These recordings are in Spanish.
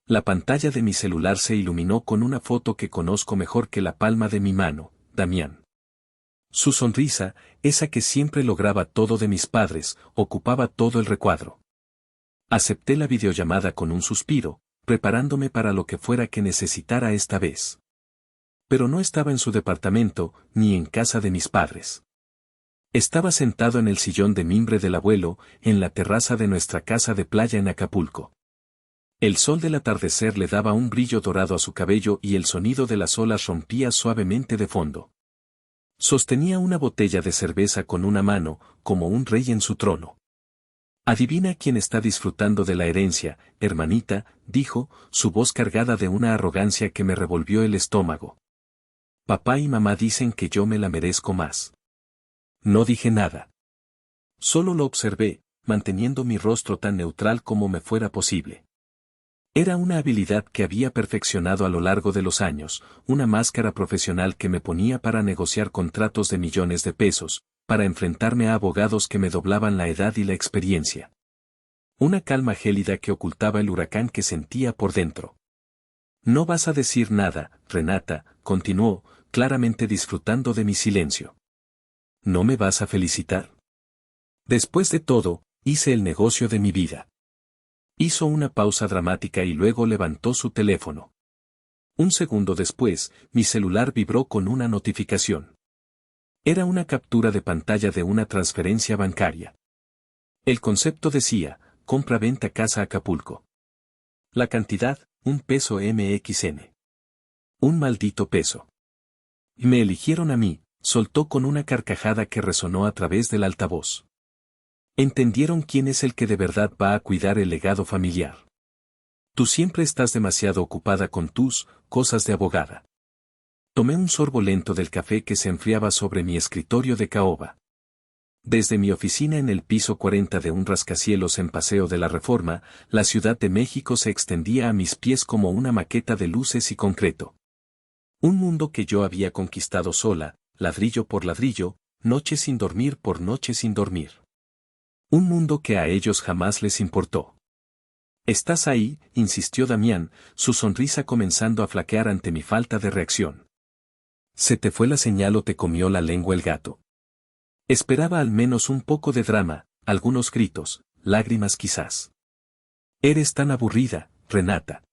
La pantalla de mi celular se iluminó con una foto que conozco mejor que la palma de mi mano, Damián. Su sonrisa, esa que siempre lograba todo de mis padres, ocupaba todo el recuadro. Acepté la videollamada con un suspiro, preparándome para lo que fuera que necesitara esta vez. Pero no estaba en su departamento, ni en casa de mis padres. Estaba sentado en el sillón de mimbre del abuelo, en la terraza de nuestra casa de playa en Acapulco. El sol del atardecer le daba un brillo dorado a su cabello y el sonido de las olas rompía suavemente de fondo. Sostenía una botella de cerveza con una mano, como un rey en su trono. «Adivina quién está disfrutando de la herencia, hermanita», dijo, su voz cargada de una arrogancia que me revolvió el estómago. «Papá y mamá dicen que yo me la merezco más». No dije nada. Solo lo observé, manteniendo mi rostro tan neutral como me fuera posible. Era una habilidad que había perfeccionado a lo largo de los años, una máscara profesional que me ponía para negociar contratos de millones de pesos, para enfrentarme a abogados que me doblaban la edad y la experiencia. Una calma gélida que ocultaba el huracán que sentía por dentro. «No vas a decir nada, Renata», continuó, claramente disfrutando de mi silencio. «¿No me vas a felicitar? Después de todo, hice el negocio de mi vida». Hizo una pausa dramática y luego levantó su teléfono. Un segundo después, mi celular vibró con una notificación. Era una captura de pantalla de una transferencia bancaria. El concepto decía, compra-venta casa Acapulco. La cantidad, $1 MXN. Un maldito peso. Y me eligieron a mí, soltó con una carcajada que resonó a través del altavoz. Entendieron quién es el que de verdad va a cuidar el legado familiar. Tú siempre estás demasiado ocupada con tus cosas de abogada. Tomé un sorbo lento del café que se enfriaba sobre mi escritorio de caoba. Desde mi oficina en el piso 40 de un rascacielos en Paseo de la Reforma, la Ciudad de México se extendía a mis pies como una maqueta de luces y concreto. Un mundo que yo había conquistado sola, ladrillo por ladrillo, noche sin dormir por noche sin dormir. Un mundo que a ellos jamás les importó. «¿Estás ahí?», insistió Damián, su sonrisa comenzando a flaquear ante mi falta de reacción. «¿Se te fue la señal o te comió la lengua el gato?». Esperaba al menos un poco de drama, algunos gritos, lágrimas quizás. «Eres tan aburrida, Renata».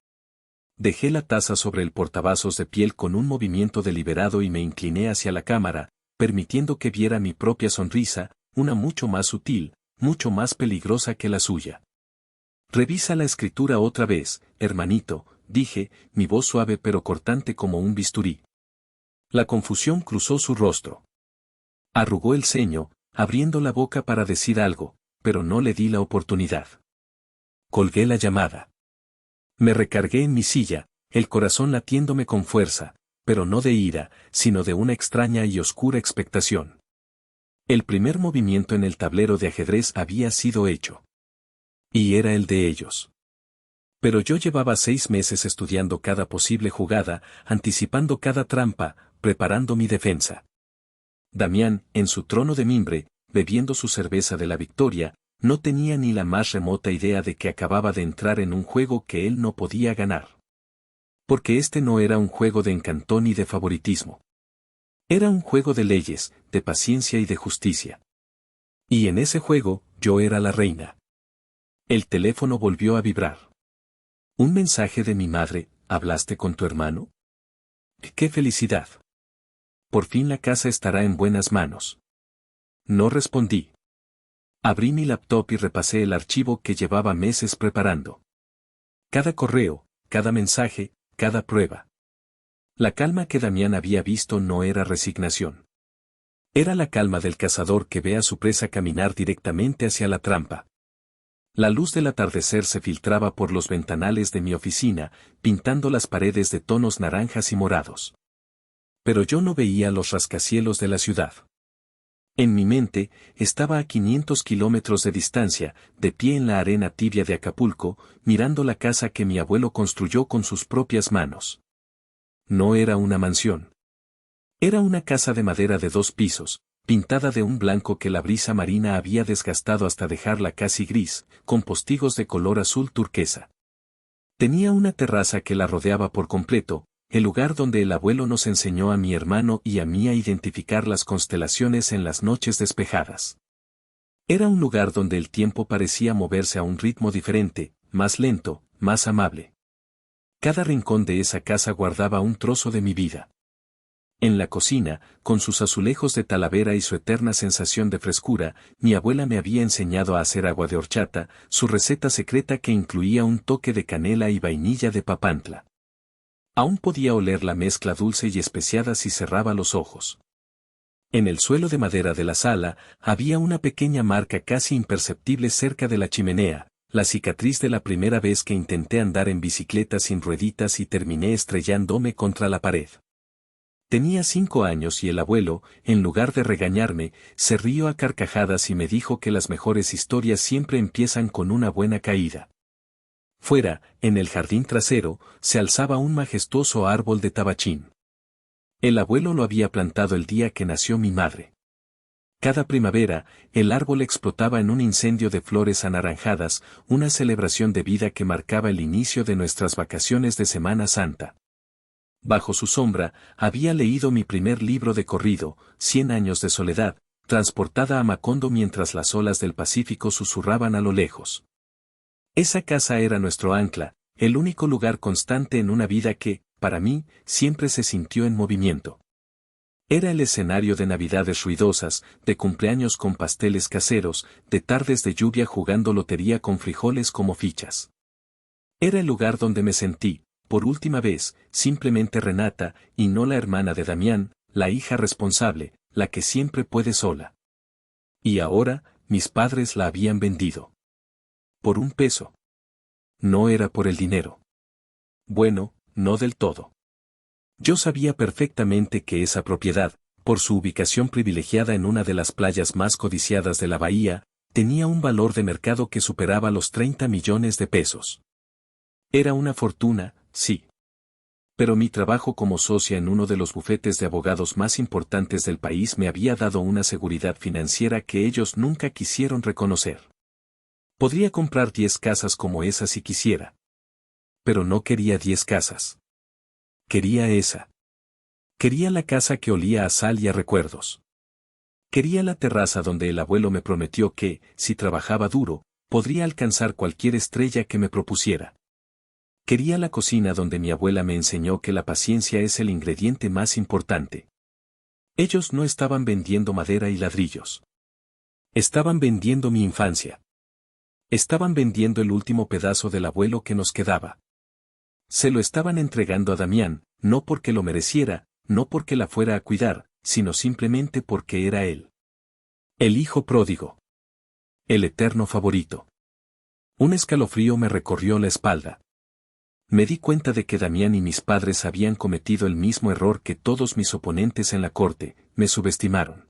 Dejé la taza sobre el portavasos de piel con un movimiento deliberado y me incliné hacia la cámara, permitiendo que viera mi propia sonrisa, una mucho más sutil, mucho más peligrosa que la suya. «Revisa la escritura otra vez, hermanito», dije, mi voz suave pero cortante como un bisturí. La confusión cruzó su rostro. Arrugó el ceño, abriendo la boca para decir algo, pero no le di la oportunidad. Colgué la llamada. Me recargué en mi silla, el corazón latiéndome con fuerza, pero no de ira, sino de una extraña y oscura expectación. El primer movimiento en el tablero de ajedrez había sido hecho. Y era el de ellos. Pero yo llevaba 6 meses estudiando cada posible jugada, anticipando cada trampa, preparando mi defensa. Damián, en su trono de mimbre, bebiendo su cerveza de la victoria, no tenía ni la más remota idea de que acababa de entrar en un juego que él no podía ganar. Porque este no era un juego de encantón ni de favoritismo. Era un juego de leyes, de paciencia y de justicia. Y en ese juego, yo era la reina. El teléfono volvió a vibrar. Un mensaje de mi madre: ¿hablaste con tu hermano? ¡Qué felicidad! Por fin la casa estará en buenas manos. No respondí. Abrí mi laptop y repasé el archivo que llevaba meses preparando. Cada correo, cada mensaje, cada prueba. La calma que Damián había visto no era resignación. Era la calma del cazador que ve a su presa caminar directamente hacia la trampa. La luz del atardecer se filtraba por los ventanales de mi oficina, pintando las paredes de tonos naranjas y morados. Pero yo no veía los rascacielos de la ciudad. En mi mente, estaba a 500 kilómetros de distancia, de pie en la arena tibia de Acapulco, mirando la casa que mi abuelo construyó con sus propias manos. No era una mansión. Era una casa de madera de 2 pisos, pintada de un blanco que la brisa marina había desgastado hasta dejarla casi gris, con postigos de color azul turquesa. Tenía una terraza que la rodeaba por completo, el lugar donde el abuelo nos enseñó a mi hermano y a mí a identificar las constelaciones en las noches despejadas. Era un lugar donde el tiempo parecía moverse a un ritmo diferente, más lento, más amable. Cada rincón de esa casa guardaba un trozo de mi vida. En la cocina, con sus azulejos de talavera y su eterna sensación de frescura, mi abuela me había enseñado a hacer agua de horchata, su receta secreta que incluía un toque de canela y vainilla de Papantla. Aún podía oler la mezcla dulce y especiada si cerraba los ojos. En el suelo de madera de la sala, había una pequeña marca casi imperceptible cerca de la chimenea, la cicatriz de la primera vez que intenté andar en bicicleta sin rueditas y terminé estrellándome contra la pared. Tenía 5 años y el abuelo, en lugar de regañarme, se rió a carcajadas y me dijo que las mejores historias siempre empiezan con una buena caída. Fuera, en el jardín trasero, se alzaba un majestuoso árbol de tabachín. El abuelo lo había plantado el día que nació mi madre. Cada primavera, el árbol explotaba en un incendio de flores anaranjadas, una celebración de vida que marcaba el inicio de nuestras vacaciones de Semana Santa. Bajo su sombra, había leído mi primer libro de corrido, 100 años de soledad, transportada a Macondo mientras las olas del Pacífico susurraban a lo lejos. Esa casa era nuestro ancla, el único lugar constante en una vida que, para mí, siempre se sintió en movimiento. Era el escenario de navidades ruidosas, de cumpleaños con pasteles caseros, de tardes de lluvia jugando lotería con frijoles como fichas. Era el lugar donde me sentí, por última vez, simplemente Renata, y no la hermana de Damián, la hija responsable, la que siempre puede sola. Y ahora, mis padres la habían vendido. Por $1. No era por el dinero. Bueno, no del todo. Yo sabía perfectamente que esa propiedad, por su ubicación privilegiada en una de las playas más codiciadas de la bahía, tenía un valor de mercado que superaba los 30 millones de pesos. Era una fortuna, sí. Pero mi trabajo como socia en uno de los bufetes de abogados más importantes del país me había dado una seguridad financiera que ellos nunca quisieron reconocer. Podría comprar 10 casas como esa si quisiera. Pero no quería 10 casas. Quería esa. Quería la casa que olía a sal y a recuerdos. Quería la terraza donde el abuelo me prometió que, si trabajaba duro, podría alcanzar cualquier estrella que me propusiera. Quería la cocina donde mi abuela me enseñó que la paciencia es el ingrediente más importante. Ellos no estaban vendiendo madera y ladrillos. Estaban vendiendo mi infancia. Estaban vendiendo el último pedazo del abuelo que nos quedaba. Se lo estaban entregando a Damián, no porque lo mereciera, no porque la fuera a cuidar, sino simplemente porque era él. El hijo pródigo. El eterno favorito. Un escalofrío me recorrió la espalda. Me di cuenta de que Damián y mis padres habían cometido el mismo error que todos mis oponentes en la corte, me subestimaron.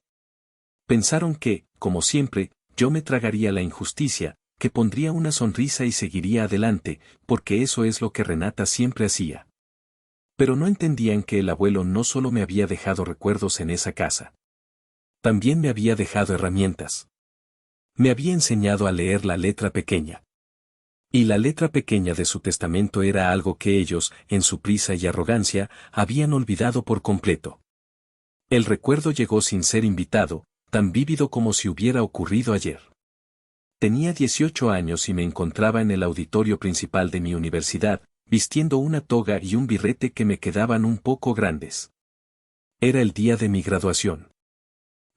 Pensaron que, como siempre, yo me tragaría la injusticia, que pondría una sonrisa y seguiría adelante, porque eso es lo que Renata siempre hacía. Pero no entendían que el abuelo no solo me había dejado recuerdos en esa casa. También me había dejado herramientas. Me había enseñado a leer la letra pequeña. Y la letra pequeña de su testamento era algo que ellos, en su prisa y arrogancia, habían olvidado por completo. El recuerdo llegó sin ser invitado, tan vívido como si hubiera ocurrido ayer. Tenía 18 años y me encontraba en el auditorio principal de mi universidad, vistiendo una toga y un birrete que me quedaban un poco grandes. Era el día de mi graduación.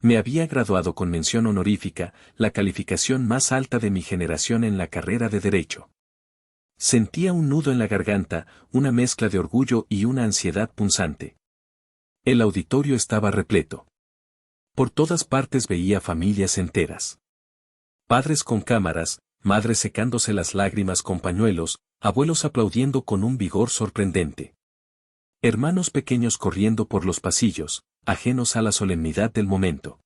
Me había graduado con mención honorífica, la calificación más alta de mi generación en la carrera de Derecho. Sentía un nudo en la garganta, una mezcla de orgullo y una ansiedad punzante. El auditorio estaba repleto. Por todas partes veía familias enteras. Padres con cámaras, madres secándose las lágrimas con pañuelos, abuelos aplaudiendo con un vigor sorprendente. Hermanos pequeños corriendo por los pasillos, ajenos a la solemnidad del momento.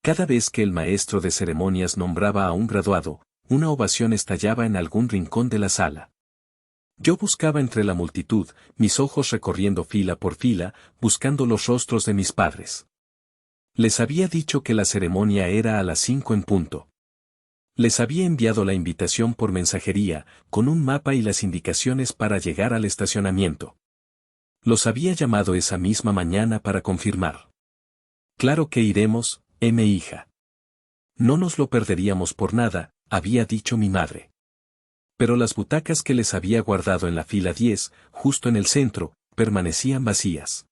Cada vez que el maestro de ceremonias nombraba a un graduado, una ovación estallaba en algún rincón de la sala. Yo buscaba entre la multitud, mis ojos recorriendo fila por fila, buscando los rostros de mis padres. Les había dicho que la ceremonia era a las 5 en punto. Les había enviado la invitación por mensajería, con un mapa y las indicaciones para llegar al estacionamiento. Los había llamado esa misma mañana para confirmar. Claro que iremos, hija. No nos lo perderíamos por nada, había dicho mi madre. Pero las butacas que les había guardado en la fila 10, justo en el centro, permanecían vacías.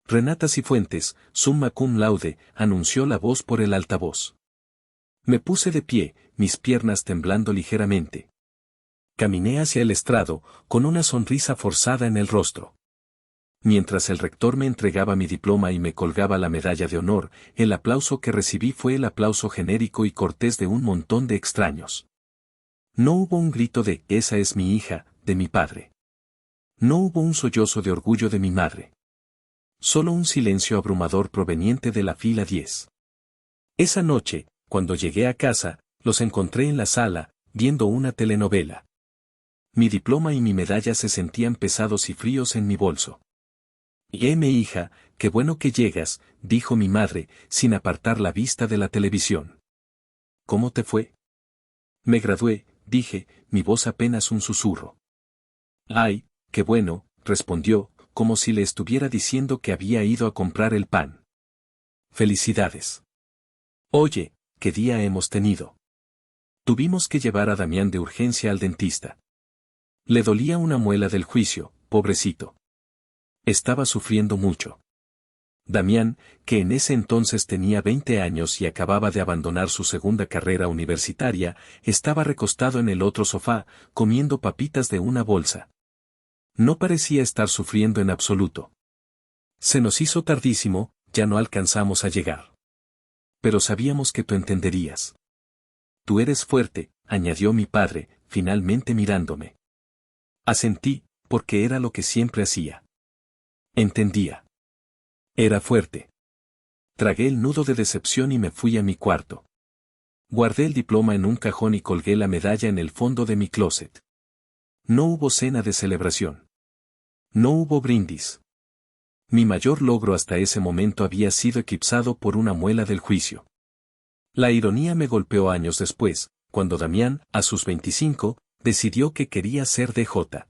Renata Cifuentes, summa cum laude, anunció la voz por el altavoz. Me puse de pie, mis piernas temblando ligeramente. Caminé hacia el estrado, con una sonrisa forzada en el rostro. Mientras el rector me entregaba mi diploma y me colgaba la medalla de honor, el aplauso que recibí fue el aplauso genérico y cortés de un montón de extraños. No hubo un grito de «esa es mi hija», de mi padre. No hubo un sollozo de orgullo de mi madre. Solo un silencio abrumador proveniente de la fila 10. Esa noche, cuando llegué a casa, los encontré en la sala, viendo una telenovela. Mi diploma y mi medalla se sentían pesados y fríos en mi bolso. Y mi hija, qué bueno que llegas, dijo mi madre, sin apartar la vista de la televisión. ¿Cómo te fue? Me gradué, dije, mi voz apenas un susurro. Ay, qué bueno, respondió, como si le estuviera diciendo que había ido a comprar el pan. Felicidades. Oye, ¿qué día hemos tenido? Tuvimos que llevar a Damián de urgencia al dentista. Le dolía una muela del juicio, pobrecito. Estaba sufriendo mucho. Damián, que en ese entonces tenía 20 años y acababa de abandonar su segunda carrera universitaria, estaba recostado en el otro sofá, comiendo papitas de una bolsa. No parecía estar sufriendo en absoluto. Se nos hizo tardísimo, ya no alcanzamos a llegar. Pero sabíamos que tú entenderías. Tú eres fuerte, añadió mi padre, finalmente mirándome. Asentí, porque era lo que siempre hacía. Entendía. Era fuerte. Tragué el nudo de decepción y me fui a mi cuarto. Guardé el diploma en un cajón y colgué la medalla en el fondo de mi closet. No hubo cena de celebración. No hubo brindis. Mi mayor logro hasta ese momento había sido eclipsado por una muela del juicio. La ironía me golpeó años después, cuando Damián, a sus 25, decidió que quería ser DJ.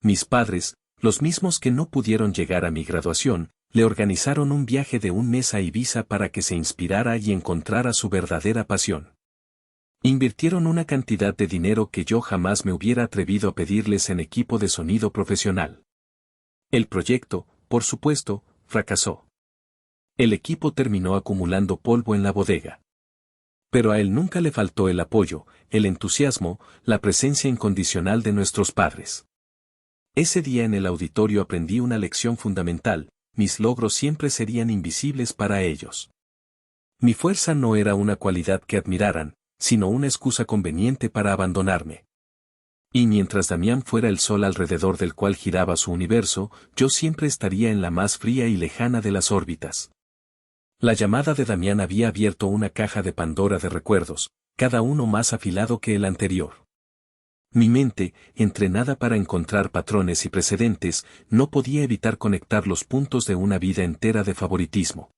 Mis padres, los mismos que no pudieron llegar a mi graduación, le organizaron un viaje de un mes a Ibiza para que se inspirara y encontrara su verdadera pasión. Invirtieron una cantidad de dinero que yo jamás me hubiera atrevido a pedirles en equipo de sonido profesional. El proyecto, por supuesto, fracasó. El equipo terminó acumulando polvo en la bodega. Pero a él nunca le faltó el apoyo, el entusiasmo, la presencia incondicional de nuestros padres. Ese día en el auditorio aprendí una lección fundamental: mis logros siempre serían invisibles para ellos. Mi fuerza no era una cualidad que admiraran, sino una excusa conveniente para abandonarme. Y mientras Damián fuera el sol alrededor del cual giraba su universo, yo siempre estaría en la más fría y lejana de las órbitas. La llamada de Damián había abierto una caja de Pandora de recuerdos, cada uno más afilado que el anterior. Mi mente, entrenada para encontrar patrones y precedentes, no podía evitar conectar los puntos de una vida entera de favoritismo.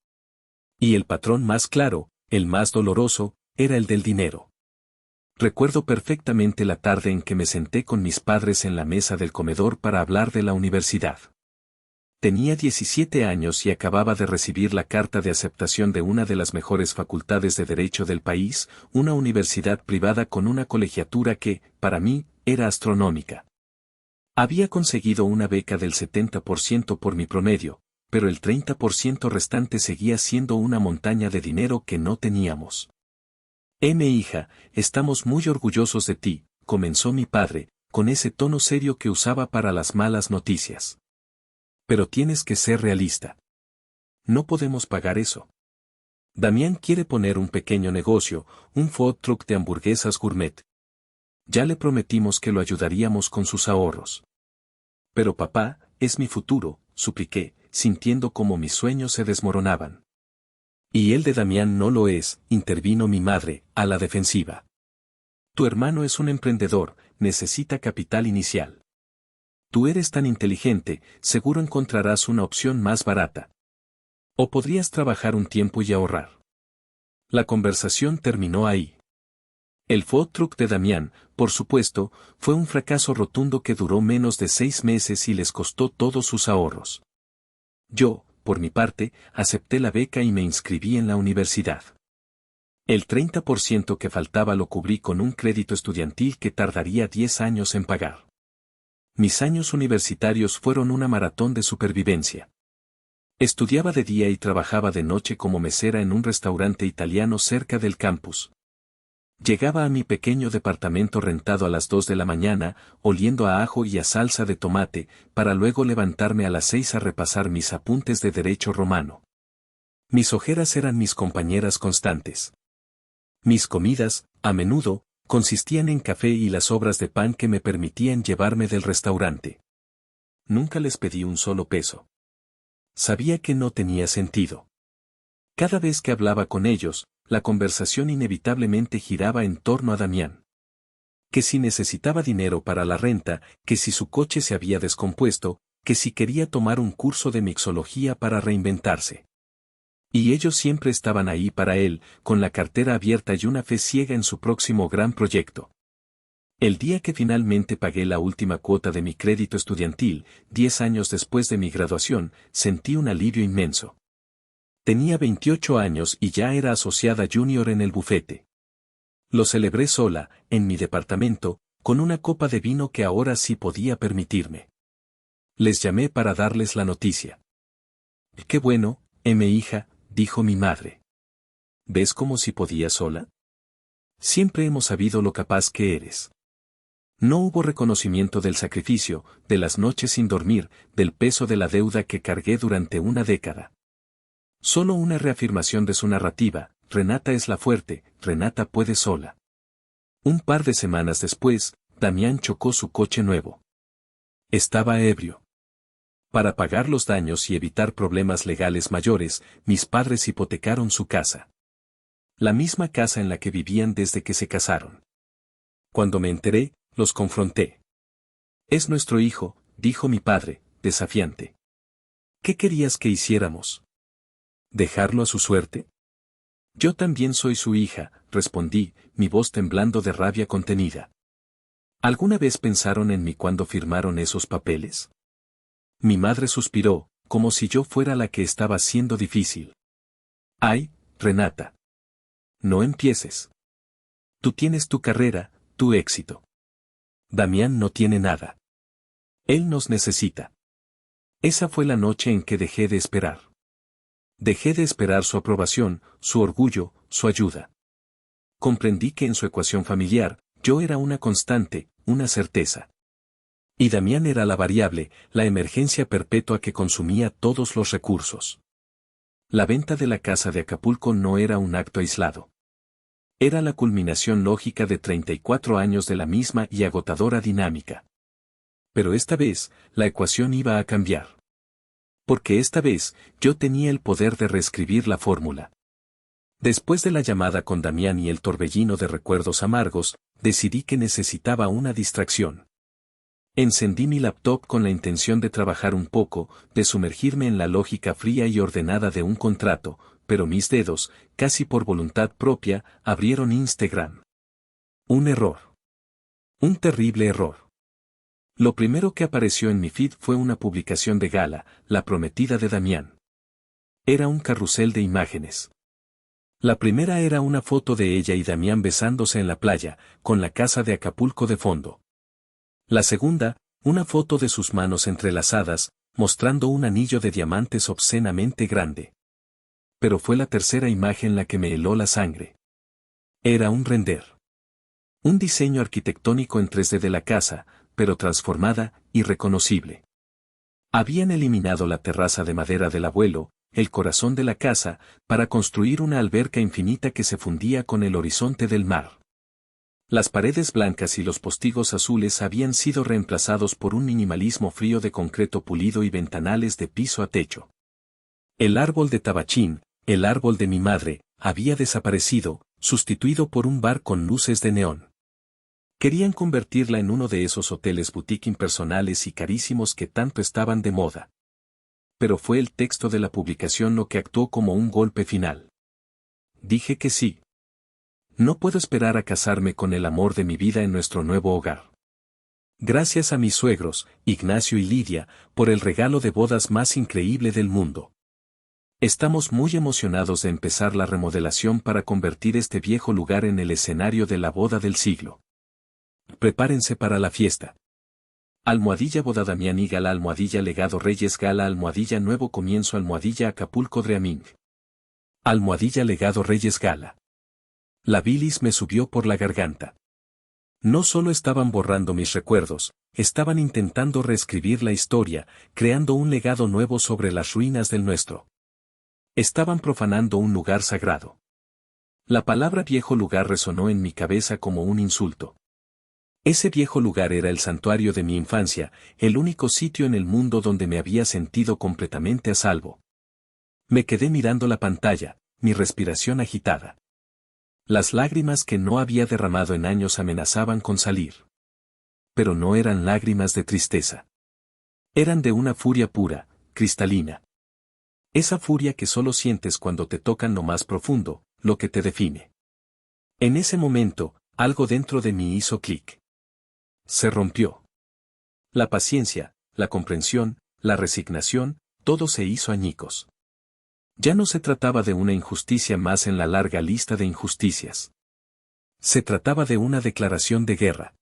Y el patrón más claro, el más doloroso, era el del dinero. Recuerdo perfectamente la tarde en que me senté con mis padres en la mesa del comedor para hablar de la universidad. Tenía 17 años y acababa de recibir la carta de aceptación de una de las mejores facultades de Derecho del país, una universidad privada con una colegiatura que, para mí, era astronómica. Había conseguido una beca del 70% por mi promedio, pero el 30% restante seguía siendo una montaña de dinero que no teníamos. Hija, estamos muy orgullosos de ti, comenzó mi padre, con ese tono serio que usaba para las malas noticias. Pero tienes que ser realista. No podemos pagar eso. Damián quiere poner un pequeño negocio, un food truck de hamburguesas gourmet. Ya le prometimos que lo ayudaríamos con sus ahorros. Pero papá, es mi futuro, supliqué, sintiendo como mis sueños se desmoronaban. Y el de Damián no lo es, intervino mi madre, a la defensiva. Tu hermano es un emprendedor, necesita capital inicial. Tú eres tan inteligente, seguro encontrarás una opción más barata. O podrías trabajar un tiempo y ahorrar. La conversación terminó ahí. El food truck de Damián, por supuesto, fue un fracaso rotundo que duró menos de 6 meses y les costó todos sus ahorros. Yo, por mi parte, acepté la beca y me inscribí en la universidad. El 30% que faltaba lo cubrí con un crédito estudiantil que tardaría 10 años en pagar. Mis años universitarios fueron una maratón de supervivencia. Estudiaba de día y trabajaba de noche como mesera en un restaurante italiano cerca del campus. Llegaba a mi pequeño departamento rentado a las 2 de la mañana, oliendo a ajo y a salsa de tomate, para luego levantarme a las 6 a repasar mis apuntes de derecho romano. Mis ojeras eran mis compañeras constantes. Mis comidas, a menudo, consistían en café y las sobras de pan que me permitían llevarme del restaurante. Nunca les pedí un solo peso. Sabía que no tenía sentido. Cada vez que hablaba con ellos, la conversación inevitablemente giraba en torno a Damián. Que si necesitaba dinero para la renta, que si su coche se había descompuesto, que si quería tomar un curso de mixología para reinventarse. Y ellos siempre estaban ahí para él, con la cartera abierta y una fe ciega en su próximo gran proyecto. El día que finalmente pagué la última cuota de mi crédito estudiantil, 10 años después de mi graduación, sentí un alivio inmenso. Tenía 28 años y ya era asociada junior en el bufete. Lo celebré sola, en mi departamento, con una copa de vino que ahora sí podía permitirme. Les llamé para darles la noticia. «Qué bueno, hija», dijo mi madre. «¿Ves cómo si podía sola? Siempre hemos sabido lo capaz que eres». No hubo reconocimiento del sacrificio, de las noches sin dormir, del peso de la deuda que cargué durante una década. Solo una reafirmación de su narrativa: Renata es la fuerte, Renata puede sola. Un par de semanas después, Damián chocó su coche nuevo. Estaba ebrio. Para pagar los daños y evitar problemas legales mayores, mis padres hipotecaron su casa. La misma casa en la que vivían desde que se casaron. Cuando me enteré, los confronté. «Es nuestro hijo», dijo mi padre, desafiante. «¿Qué querías que hiciéramos? ¿Dejarlo a su suerte?» «Yo también soy su hija», respondí, mi voz temblando de rabia contenida. ¿Alguna vez pensaron en mí cuando firmaron esos papeles? Mi madre suspiró, como si yo fuera la que estaba siendo difícil. «Ay, Renata. No empieces. Tú tienes tu carrera, tu éxito. Damián no tiene nada. Él nos necesita». Esa fue la noche en que dejé de esperar. Dejé de esperar su aprobación, su orgullo, su ayuda. Comprendí que en su ecuación familiar, yo era una constante, una certeza. Y Damián era la variable, la emergencia perpetua que consumía todos los recursos. La venta de la casa de Acapulco no era un acto aislado. Era la culminación lógica de 34 años de la misma y agotadora dinámica. Pero esta vez, la ecuación iba a cambiar. Porque esta vez, yo tenía el poder de reescribir la fórmula. Después de la llamada con Damián y el torbellino de recuerdos amargos, decidí que necesitaba una distracción. Encendí mi laptop con la intención de trabajar un poco, de sumergirme en la lógica fría y ordenada de un contrato, pero mis dedos, casi por voluntad propia, abrieron Instagram. Un error. Un terrible error. Lo primero que apareció en mi feed fue una publicación de Gala, la prometida de Damián. Era un carrusel de imágenes. La primera era una foto de ella y Damián besándose en la playa, con la casa de Acapulco de fondo. La segunda, una foto de sus manos entrelazadas, mostrando un anillo de diamantes obscenamente grande. Pero fue la tercera imagen la que me heló la sangre. Era un render. Un diseño arquitectónico en 3D de la casa, pero transformada, irreconocible. Habían eliminado la terraza de madera del abuelo, el corazón de la casa, para construir una alberca infinita que se fundía con el horizonte del mar. Las paredes blancas y los postigos azules habían sido reemplazados por un minimalismo frío de concreto pulido y ventanales de piso a techo. El árbol de tabachín, el árbol de mi madre, había desaparecido, sustituido por un bar con luces de neón. Querían convertirla en uno de esos hoteles boutique impersonales y carísimos que tanto estaban de moda. Pero fue el texto de la publicación lo que actuó como un golpe final. Dije que sí. No puedo esperar a casarme con el amor de mi vida en nuestro nuevo hogar. Gracias a mis suegros, Ignacio y Lidia, por el regalo de bodas más increíble del mundo. Estamos muy emocionados de empezar la remodelación para convertir este viejo lugar en el escenario de la boda del siglo. Prepárense para la fiesta. Almohadilla boda Damián y Gala, almohadilla legado Reyes Gala, almohadilla nuevo comienzo, almohadilla Acapulco Dreaming. Almohadilla legado Reyes Gala. La bilis me subió por la garganta. No solo estaban borrando mis recuerdos, estaban intentando reescribir la historia, creando un legado nuevo sobre las ruinas del nuestro. Estaban profanando un lugar sagrado. La palabra viejo lugar resonó en mi cabeza como un insulto. Ese viejo lugar era el santuario de mi infancia, el único sitio en el mundo donde me había sentido completamente a salvo. Me quedé mirando la pantalla, mi respiración agitada. Las lágrimas que no había derramado en años amenazaban con salir. Pero no eran lágrimas de tristeza. Eran de una furia pura, cristalina. Esa furia que solo sientes cuando te tocan lo más profundo, lo que te define. En ese momento, algo dentro de mí hizo clic. Se rompió. La paciencia, la comprensión, la resignación, todo se hizo añicos. Ya no se trataba de una injusticia más en la larga lista de injusticias. Se trataba de una declaración de guerra.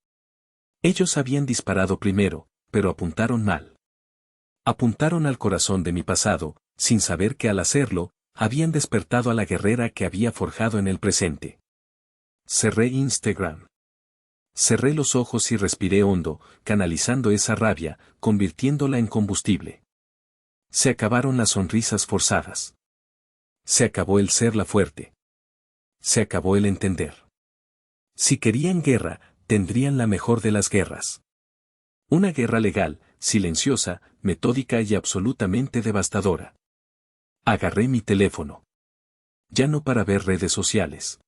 Ellos habían disparado primero, pero apuntaron mal. Apuntaron al corazón de mi pasado, sin saber que al hacerlo, habían despertado a la guerrera que había forjado en el presente. Cerré Instagram. Cerré los ojos y respiré hondo, canalizando esa rabia, convirtiéndola en combustible. Se acabaron las sonrisas forzadas. Se acabó el ser la fuerte. Se acabó el entender. Si querían guerra, tendrían la mejor de las guerras. Una guerra legal, silenciosa, metódica y absolutamente devastadora. Agarré mi teléfono. Ya no para ver redes sociales.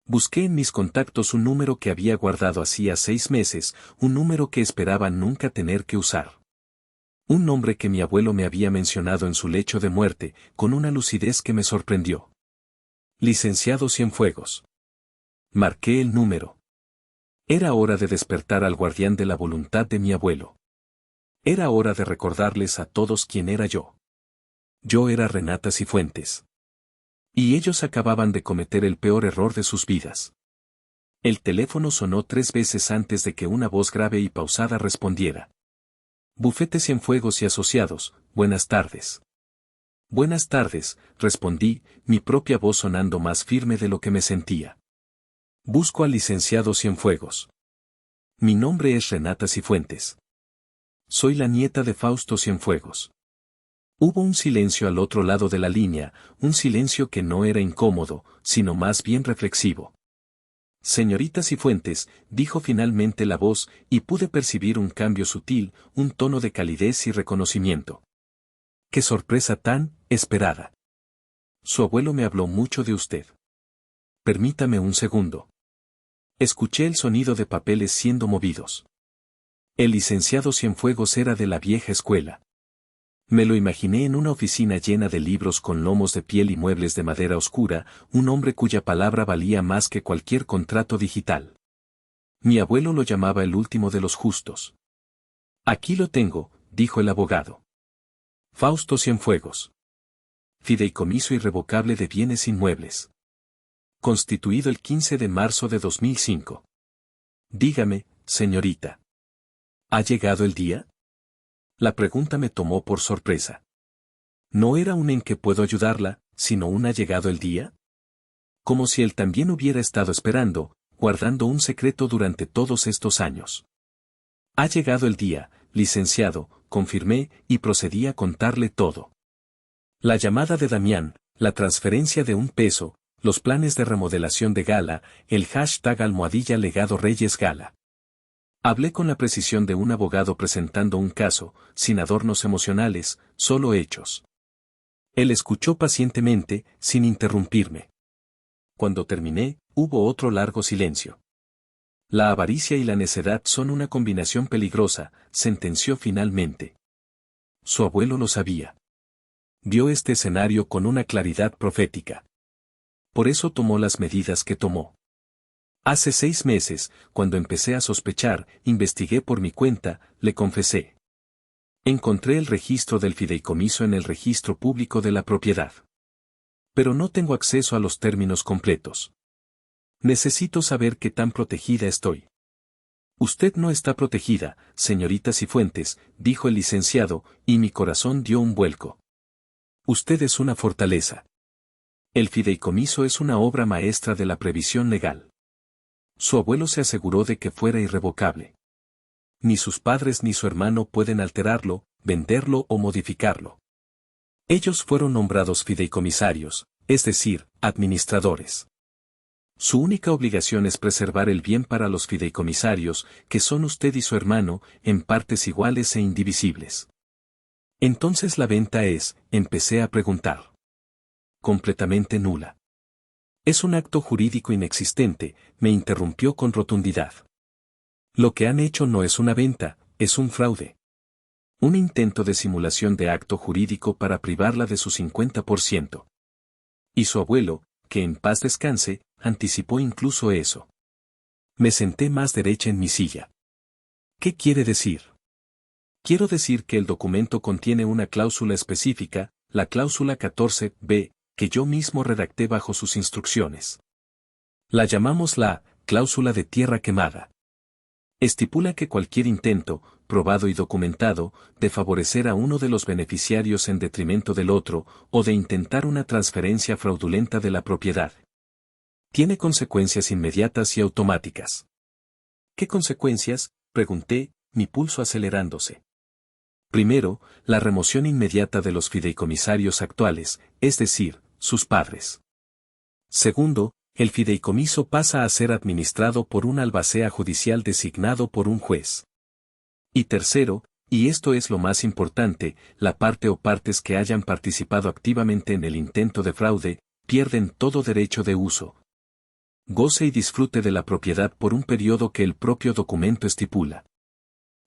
Busqué en mis contactos un número que había guardado hacía 6 meses, un número que esperaba nunca tener que usar. Un nombre que mi abuelo me había mencionado en su lecho de muerte, con una lucidez que me sorprendió. Licenciado Cienfuegos. Marqué el número. Era hora de despertar al guardián de la voluntad de mi abuelo. Era hora de recordarles a todos quién era yo. Yo era Renata Cifuentes. Y ellos acababan de cometer el peor error de sus vidas. El teléfono sonó 3 veces antes de que una voz grave y pausada respondiera. Bufete Cienfuegos y Asociados, buenas tardes. Buenas tardes, respondí, mi propia voz sonando más firme de lo que me sentía. Busco al licenciado Cienfuegos. Mi nombre es Renata Cifuentes. Soy la nieta de Fausto Cienfuegos. Hubo un silencio al otro lado de la línea, un silencio que no era incómodo, sino más bien reflexivo. Señorita Cifuentes, dijo finalmente la voz, y pude percibir un cambio sutil, un tono de calidez y reconocimiento. ¡Qué sorpresa tan esperada! Su abuelo me habló mucho de usted. Permítame un segundo. Escuché el sonido de papeles siendo movidos. El licenciado Cienfuegos era de la vieja escuela. Me lo imaginé en una oficina llena de libros con lomos de piel y muebles de madera oscura, un hombre cuya palabra valía más que cualquier contrato digital. Mi abuelo lo llamaba el último de los justos. Aquí lo tengo, dijo el abogado. Fausto Cienfuegos. Fideicomiso irrevocable de bienes inmuebles. Constituido el 15 de marzo de 2005. Dígame, señorita. ¿Ha llegado el día? La pregunta me tomó por sorpresa. No era un en que puedo ayudarla, sino un ¿ha llegado el día? Como si él también hubiera estado esperando, guardando un secreto durante todos estos años. Ha llegado el día, licenciado, confirmé, y procedí a contarle todo. La llamada de Damián, la transferencia de $1, los planes de remodelación de Gala, el hashtag almohadilla legado Reyes Gala. Hablé con la precisión de un abogado presentando un caso, sin adornos emocionales, solo hechos. Él escuchó pacientemente, sin interrumpirme. Cuando terminé, hubo otro largo silencio. La avaricia y la necedad son una combinación peligrosa, sentenció finalmente. Su abuelo lo sabía. Vio este escenario con una claridad profética. Por eso tomó las medidas que tomó. Hace 6 meses, cuando empecé a sospechar, investigué por mi cuenta, le confesé. Encontré el registro del fideicomiso en el registro público de la propiedad. Pero no tengo acceso a los términos completos. Necesito saber qué tan protegida estoy. Usted no está protegida, señorita Cifuentes, dijo el licenciado, y mi corazón dio un vuelco. Usted es una fortaleza. El fideicomiso es una obra maestra de la previsión legal. Su abuelo se aseguró de que fuera irrevocable. Ni sus padres ni su hermano pueden alterarlo, venderlo o modificarlo. Ellos fueron nombrados fideicomisarios, es decir, administradores. Su única obligación es preservar el bien para los fideicomisarios, que son usted y su hermano, en partes iguales e indivisibles. Entonces la venta es, empecé a preguntar. Completamente nula. Es un acto jurídico inexistente, me interrumpió con rotundidad. Lo que han hecho no es una venta, es un fraude. Un intento de simulación de acto jurídico para privarla de su 50%. Y su abuelo, que en paz descanse, anticipó incluso eso. Me senté más derecha en mi silla. ¿Qué quiere decir? Quiero decir que el documento contiene una cláusula específica, la cláusula 14b, que yo mismo redacté bajo sus instrucciones. La llamamos la cláusula de tierra quemada. Estipula que cualquier intento, probado y documentado, de favorecer a uno de los beneficiarios en detrimento del otro, o de intentar una transferencia fraudulenta de la propiedad, tiene consecuencias inmediatas y automáticas. ¿Qué consecuencias?, pregunté, mi pulso acelerándose. Primero, la remoción inmediata de los fideicomisarios actuales, es decir, sus padres. Segundo, el fideicomiso pasa a ser administrado por un albacea judicial designado por un juez. Y tercero, y esto es lo más importante, la parte o partes que hayan participado activamente en el intento de fraude, pierden todo derecho de uso, goce y disfrute de la propiedad por un periodo que el propio documento estipula.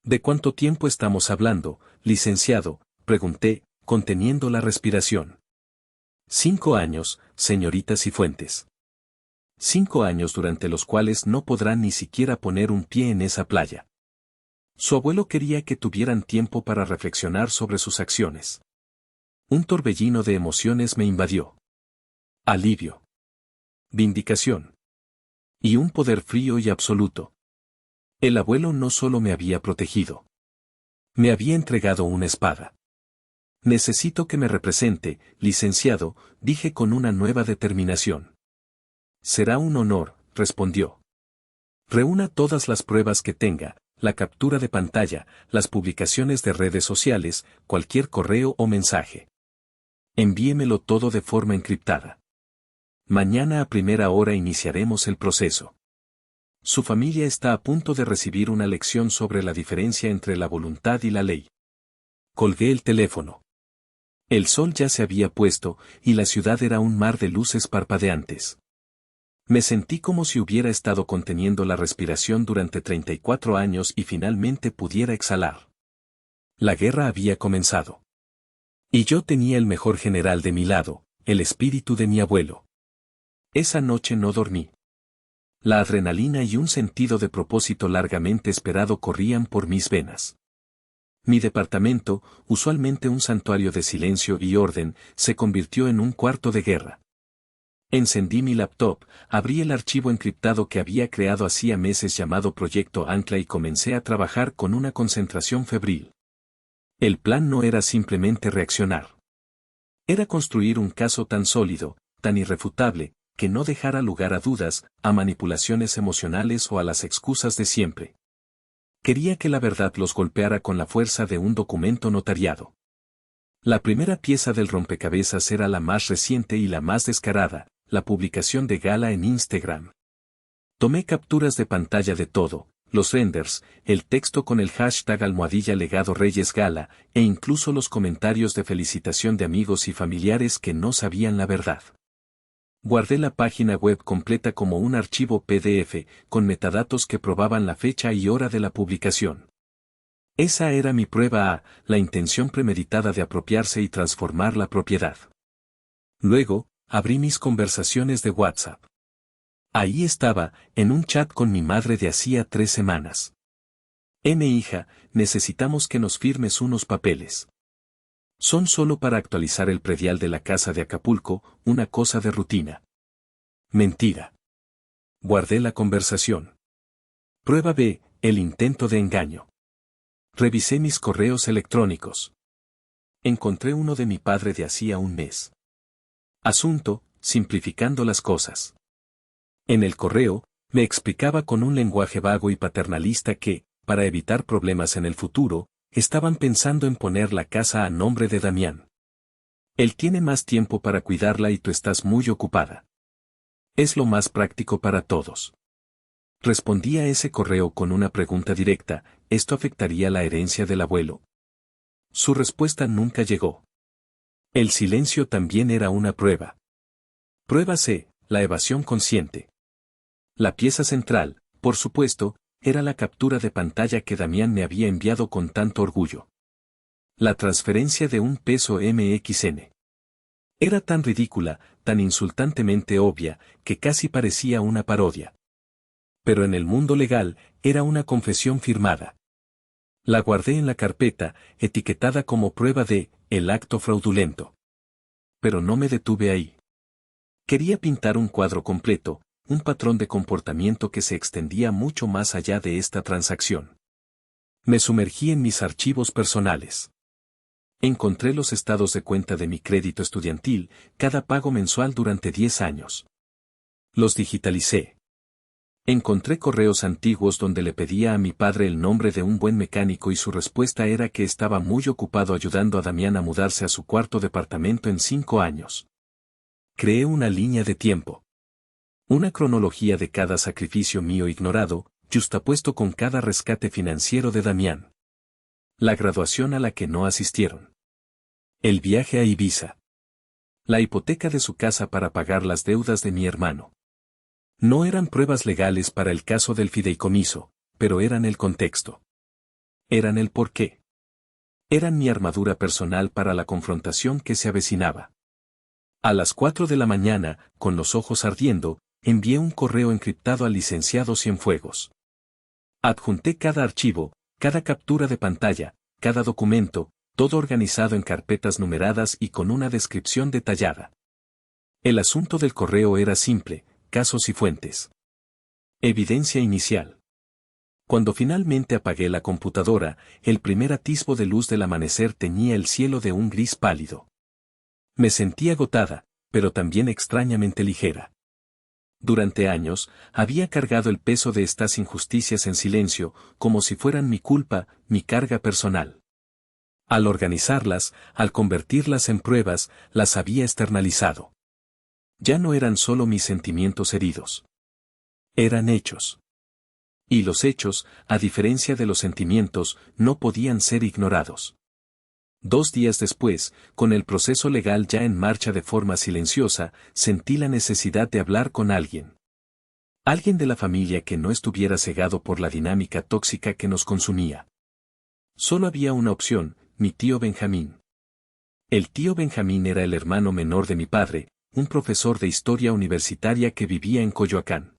¿De cuánto tiempo estamos hablando, licenciado?, pregunté, conteniendo la respiración. 5 años, señorita Cifuentes. 5 años durante los cuales no podrán ni siquiera poner un pie en esa playa. Su abuelo quería que tuvieran tiempo para reflexionar sobre sus acciones. Un torbellino de emociones me invadió. Alivio. Vindicación. Y un poder frío y absoluto. El abuelo no solo me había protegido. Me había entregado una espada. Necesito que me represente, licenciado, dije con una nueva determinación. Será un honor, respondió. Reúna todas las pruebas que tenga, la captura de pantalla, las publicaciones de redes sociales, cualquier correo o mensaje. Envíemelo todo de forma encriptada. Mañana a primera hora iniciaremos el proceso. Su familia está a punto de recibir una lección sobre la diferencia entre la voluntad y la ley. Colgué el teléfono. El sol ya se había puesto, y la ciudad era un mar de luces parpadeantes. Me sentí como si hubiera estado conteniendo la respiración durante 34 años y finalmente pudiera exhalar. La guerra había comenzado. Y yo tenía el mejor general de mi lado, el espíritu de mi abuelo. Esa noche no dormí. La adrenalina y un sentido de propósito largamente esperado corrían por mis venas. Mi departamento, usualmente un santuario de silencio y orden, se convirtió en un cuarto de guerra. Encendí mi laptop, abrí el archivo encriptado que había creado hacía meses llamado Proyecto Ancla y comencé a trabajar con una concentración febril. El plan no era simplemente reaccionar. Era construir un caso tan sólido, tan irrefutable, que no dejara lugar a dudas, a manipulaciones emocionales o a las excusas de siempre. Quería que la verdad los golpeara con la fuerza de un documento notariado. La primera pieza del rompecabezas era la más reciente y la más descarada, la publicación de Gala en Instagram. Tomé capturas de pantalla de todo, los renders, el texto con el hashtag #legado Reyes Gala, e incluso los comentarios de felicitación de amigos y familiares que no sabían la verdad. Guardé la página web completa como un archivo PDF, con metadatos que probaban la fecha y hora de la publicación. Esa era mi prueba a la intención premeditada de apropiarse y transformar la propiedad. Luego, abrí mis conversaciones de WhatsApp. Ahí estaba, en un chat con mi madre de hacía 3 semanas. Hija, necesitamos que nos firmes unos papeles. Son solo para actualizar el predial de la casa de Acapulco, una cosa de rutina. Mentira. Guardé la conversación. Prueba B, el intento de engaño. Revisé mis correos electrónicos. Encontré uno de mi padre de hacía un mes. Asunto, simplificando las cosas. En el correo, me explicaba con un lenguaje vago y paternalista que, para evitar problemas en el futuro, estaban pensando en poner la casa a nombre de Damián. Él tiene más tiempo para cuidarla y tú estás muy ocupada. Es lo más práctico para todos. Respondí a ese correo con una pregunta directa, ¿esto afectaría la herencia del abuelo? Su respuesta nunca llegó. El silencio también era una prueba. Prueba C, la evasión consciente. La pieza central, por supuesto, era la captura de pantalla que Damián me había enviado con tanto orgullo. La transferencia de $1 MXN. Era tan ridícula, tan insultantemente obvia, que casi parecía una parodia. Pero en el mundo legal, era una confesión firmada. La guardé en la carpeta, etiquetada como prueba de el acto fraudulento. Pero no me detuve ahí. Quería pintar un cuadro completo, un patrón de comportamiento que se extendía mucho más allá de esta transacción. Me sumergí en mis archivos personales. Encontré los estados de cuenta de mi crédito estudiantil, cada pago mensual durante 10 años. Los digitalicé. Encontré correos antiguos donde le pedía a mi padre el nombre de un buen mecánico y su respuesta era que estaba muy ocupado ayudando a Damián a mudarse a su cuarto departamento en 5 años. Creé una línea de tiempo. Una cronología de cada sacrificio mío ignorado, justapuesto con cada rescate financiero de Damián. La graduación a la que no asistieron. El viaje a Ibiza. La hipoteca de su casa para pagar las deudas de mi hermano. No eran pruebas legales para el caso del fideicomiso, pero eran el contexto. Eran el porqué. Eran mi armadura personal para la confrontación que se avecinaba. A las 4 de la mañana, con los ojos ardiendo, envié un correo encriptado al licenciado Cienfuegos. Adjunté cada archivo, cada captura de pantalla, cada documento, todo organizado en carpetas numeradas y con una descripción detallada. El asunto del correo era simple, casos y fuentes. Evidencia inicial. Cuando finalmente apagué la computadora, el primer atisbo de luz del amanecer teñía el cielo de un gris pálido. Me sentí agotada, pero también extrañamente ligera. Durante años, había cargado el peso de estas injusticias en silencio, como si fueran mi culpa, mi carga personal. Al organizarlas, al convertirlas en pruebas, las había externalizado. Ya no eran solo mis sentimientos heridos. Eran hechos. Y los hechos, a diferencia de los sentimientos, no podían ser ignorados. 2 días después, con el proceso legal ya en marcha de forma silenciosa, sentí la necesidad de hablar con alguien. Alguien de la familia que no estuviera cegado por la dinámica tóxica que nos consumía. Solo había una opción, mi tío Benjamín. El tío Benjamín era el hermano menor de mi padre, un profesor de historia universitaria que vivía en Coyoacán.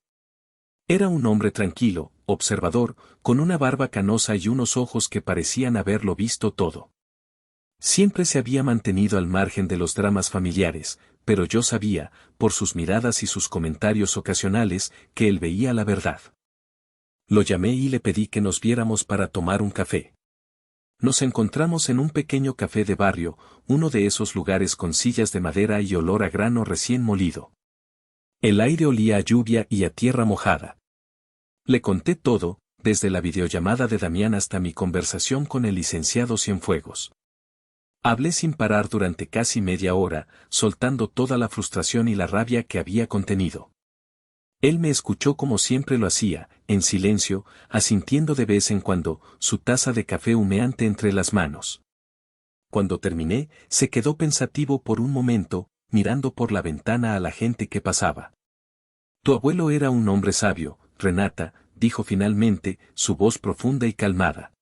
Era un hombre tranquilo, observador, con una barba canosa y unos ojos que parecían haberlo visto todo. Siempre se había mantenido al margen de los dramas familiares, pero yo sabía, por sus miradas y sus comentarios ocasionales, que él veía la verdad. Lo llamé y le pedí que nos viéramos para tomar un café. Nos encontramos en un pequeño café de barrio, uno de esos lugares con sillas de madera y olor a grano recién molido. El aire olía a lluvia y a tierra mojada. Le conté todo, desde la videollamada de Damián hasta mi conversación con el licenciado Cienfuegos. Hablé sin parar durante casi media hora, soltando toda la frustración y la rabia que había contenido. Él me escuchó como siempre lo hacía, en silencio, asintiendo de vez en cuando, su taza de café humeante entre las manos. Cuando terminé, se quedó pensativo por un momento, mirando por la ventana a la gente que pasaba. Tu abuelo era un hombre sabio, Renata, dijo finalmente, su voz profunda y calmada.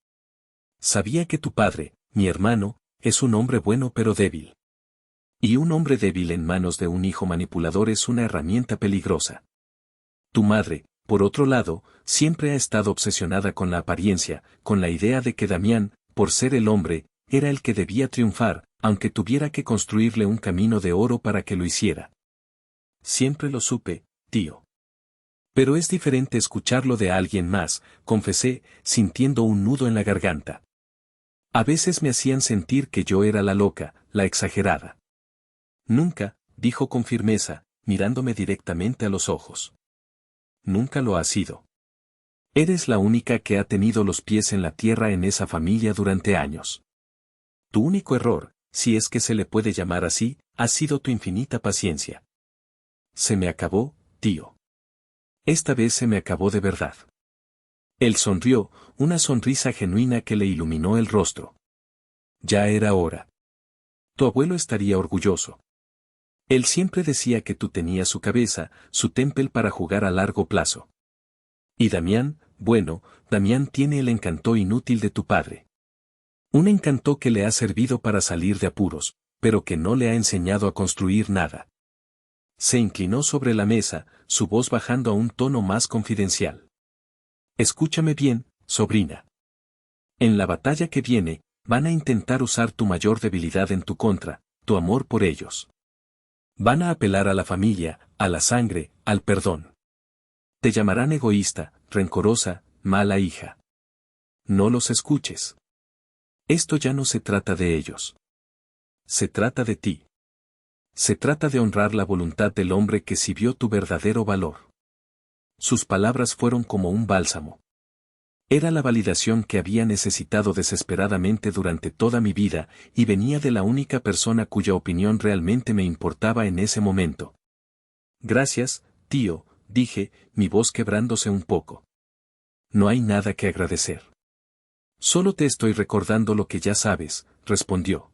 Sabía que tu padre, mi hermano, es un hombre bueno pero débil. Y un hombre débil en manos de un hijo manipulador es una herramienta peligrosa. Tu madre, por otro lado, siempre ha estado obsesionada con la apariencia, con la idea de que Damián, por ser el hombre, era el que debía triunfar, aunque tuviera que construirle un camino de oro para que lo hiciera. Siempre lo supe, tío. Pero es diferente escucharlo de alguien más, confesé, sintiendo un nudo en la garganta. A veces me hacían sentir que yo era la loca, la exagerada. Nunca, dijo con firmeza, mirándome directamente a los ojos. Nunca lo has sido. Eres la única que ha tenido los pies en la tierra en esa familia durante años. Tu único error, si es que se le puede llamar así, ha sido tu infinita paciencia. Se me acabó, tío. Esta vez se me acabó de verdad. Él sonrió, una sonrisa genuina que le iluminó el rostro. Ya era hora. Tu abuelo estaría orgulloso. Él siempre decía que tú tenías su cabeza, su temple para jugar a largo plazo. Y Damián, bueno, Damián tiene el encanto inútil de tu padre. Un encanto que le ha servido para salir de apuros, pero que no le ha enseñado a construir nada. Se inclinó sobre la mesa, su voz bajando a un tono más confidencial. Escúchame bien, sobrina. En la batalla que viene, van a intentar usar tu mayor debilidad en tu contra, tu amor por ellos. Van a apelar a la familia, a la sangre, al perdón. Te llamarán egoísta, rencorosa, mala hija. No los escuches. Esto ya no se trata de ellos. Se trata de ti. Se trata de honrar la voluntad del hombre que sí vio tu verdadero valor. Sus palabras fueron como un bálsamo. Era la validación que había necesitado desesperadamente durante toda mi vida, y venía de la única persona cuya opinión realmente me importaba en ese momento. Gracias, tío, dije, mi voz quebrándose un poco. No hay nada que agradecer. Solo te estoy recordando lo que ya sabes, respondió.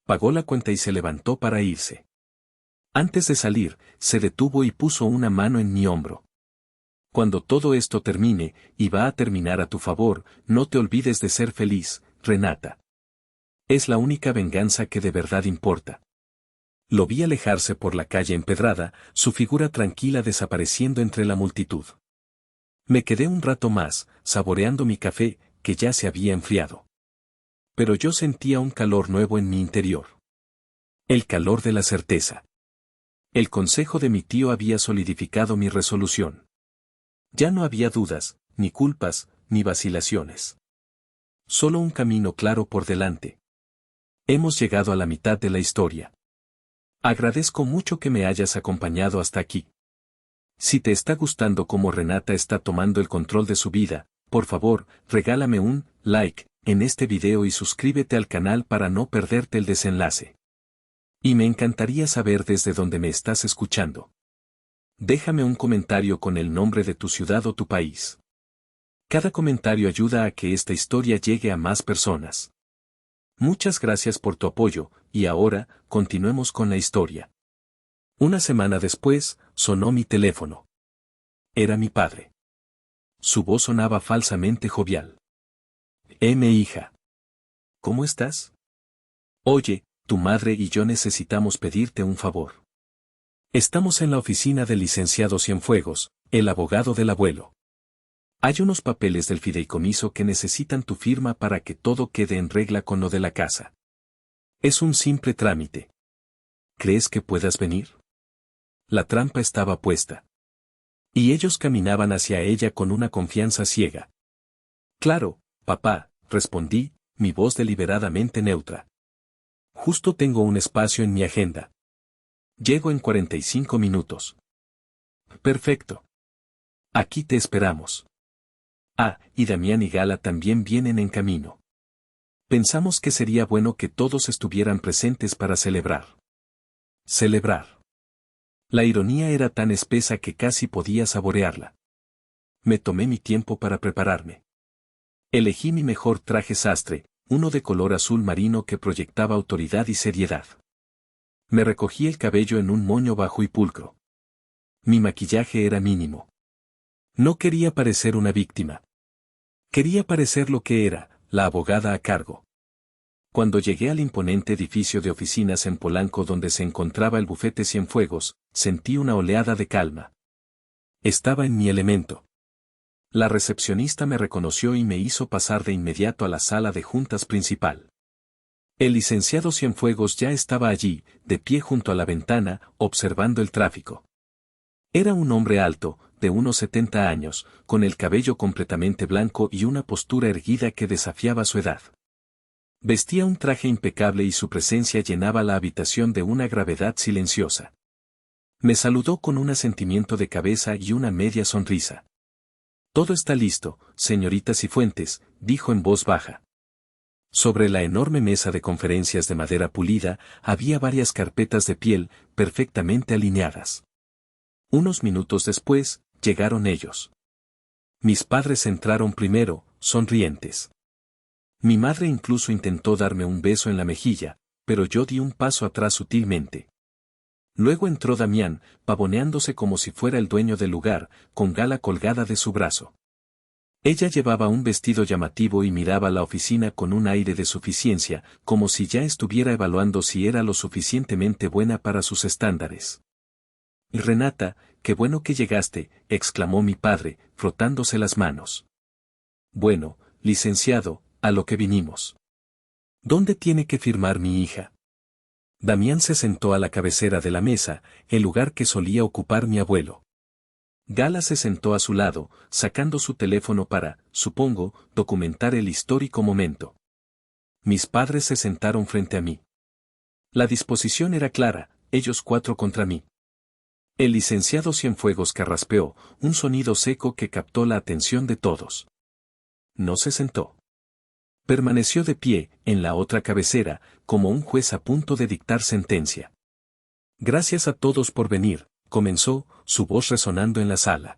Pagó la cuenta y se levantó para irse. Antes de salir, se detuvo y puso una mano en mi hombro. Cuando todo esto termine, y va a terminar a tu favor, no te olvides de ser feliz, Renata. Es la única venganza que de verdad importa. Lo vi alejarse por la calle empedrada, su figura tranquila desapareciendo entre la multitud. Me quedé un rato más, saboreando mi café, que ya se había enfriado. Pero yo sentía un calor nuevo en mi interior. El calor de la certeza. El consejo de mi tío había solidificado mi resolución. Ya no había dudas, ni culpas, ni vacilaciones. Solo un camino claro por delante. Hemos llegado a la mitad de la historia. Agradezco mucho que me hayas acompañado hasta aquí. Si te está gustando cómo Renata está tomando el control de su vida, por favor, regálame un like en este video y suscríbete al canal para no perderte el desenlace. Y me encantaría saber desde dónde me estás escuchando. Déjame un comentario con el nombre de tu ciudad o tu país. Cada comentario ayuda a que esta historia llegue a más personas. Muchas gracias por tu apoyo, y ahora, continuemos con la historia. Una semana después, sonó mi teléfono. Era mi padre. Su voz sonaba falsamente jovial. Hija. ¿Cómo estás? Oye, tu madre y yo necesitamos pedirte un favor. Estamos en la oficina del licenciado Cienfuegos, el abogado del abuelo. Hay unos papeles del fideicomiso que necesitan tu firma para que todo quede en regla con lo de la casa. Es un simple trámite. ¿Crees que puedas venir? La trampa estaba puesta. Y ellos caminaban hacia ella con una confianza ciega. Claro, papá, respondí, mi voz deliberadamente neutra. Justo tengo un espacio en mi agenda. Llego en 45 minutos. Perfecto. Aquí te esperamos. Ah, y Damián y Gala también vienen en camino. Pensamos que sería bueno que todos estuvieran presentes para celebrar. Celebrar. La ironía era tan espesa que casi podía saborearla. Me tomé mi tiempo para prepararme. Elegí mi mejor traje sastre, uno de color azul marino que proyectaba autoridad y seriedad. Me recogí el cabello en un moño bajo y pulcro. Mi maquillaje era mínimo. No quería parecer una víctima. Quería parecer lo que era, la abogada a cargo. Cuando llegué al imponente edificio de oficinas en Polanco donde se encontraba el bufete Cienfuegos, sentí una oleada de calma. Estaba en mi elemento. La recepcionista me reconoció y me hizo pasar de inmediato a la sala de juntas principal. El licenciado Cienfuegos ya estaba allí, de pie junto a la ventana, observando el tráfico. Era un hombre alto, de unos 70 años, con el cabello completamente blanco y una postura erguida que desafiaba su edad. Vestía un traje impecable y su presencia llenaba la habitación de una gravedad silenciosa. Me saludó con un asentimiento de cabeza y una media sonrisa. «Todo está listo, señorita Cifuentes», dijo en voz baja. Sobre la enorme mesa de conferencias de madera pulida había varias carpetas de piel, perfectamente alineadas. Unos minutos después, llegaron ellos. Mis padres entraron primero, sonrientes. Mi madre incluso intentó darme un beso en la mejilla, pero yo di un paso atrás sutilmente. Luego entró Damián, pavoneándose como si fuera el dueño del lugar, con Gala colgada de su brazo. Ella llevaba un vestido llamativo y miraba la oficina con un aire de suficiencia, como si ya estuviera evaluando si era lo suficientemente buena para sus estándares. «Renata, qué bueno que llegaste», exclamó mi padre, frotándose las manos. «Bueno, licenciado, a lo que vinimos. ¿Dónde tiene que firmar mi hija?» Damián se sentó a la cabecera de la mesa, el lugar que solía ocupar mi abuelo. Gala se sentó a su lado, sacando su teléfono para, supongo, documentar el histórico momento. Mis padres se sentaron frente a mí. La disposición era clara, ellos 4 contra mí. El licenciado Cienfuegos carraspeó, un sonido seco que captó la atención de todos. No se sentó. Permaneció de pie, en la otra cabecera, como un juez a punto de dictar sentencia. «Gracias a todos por venir», comenzó, su voz resonando en la sala.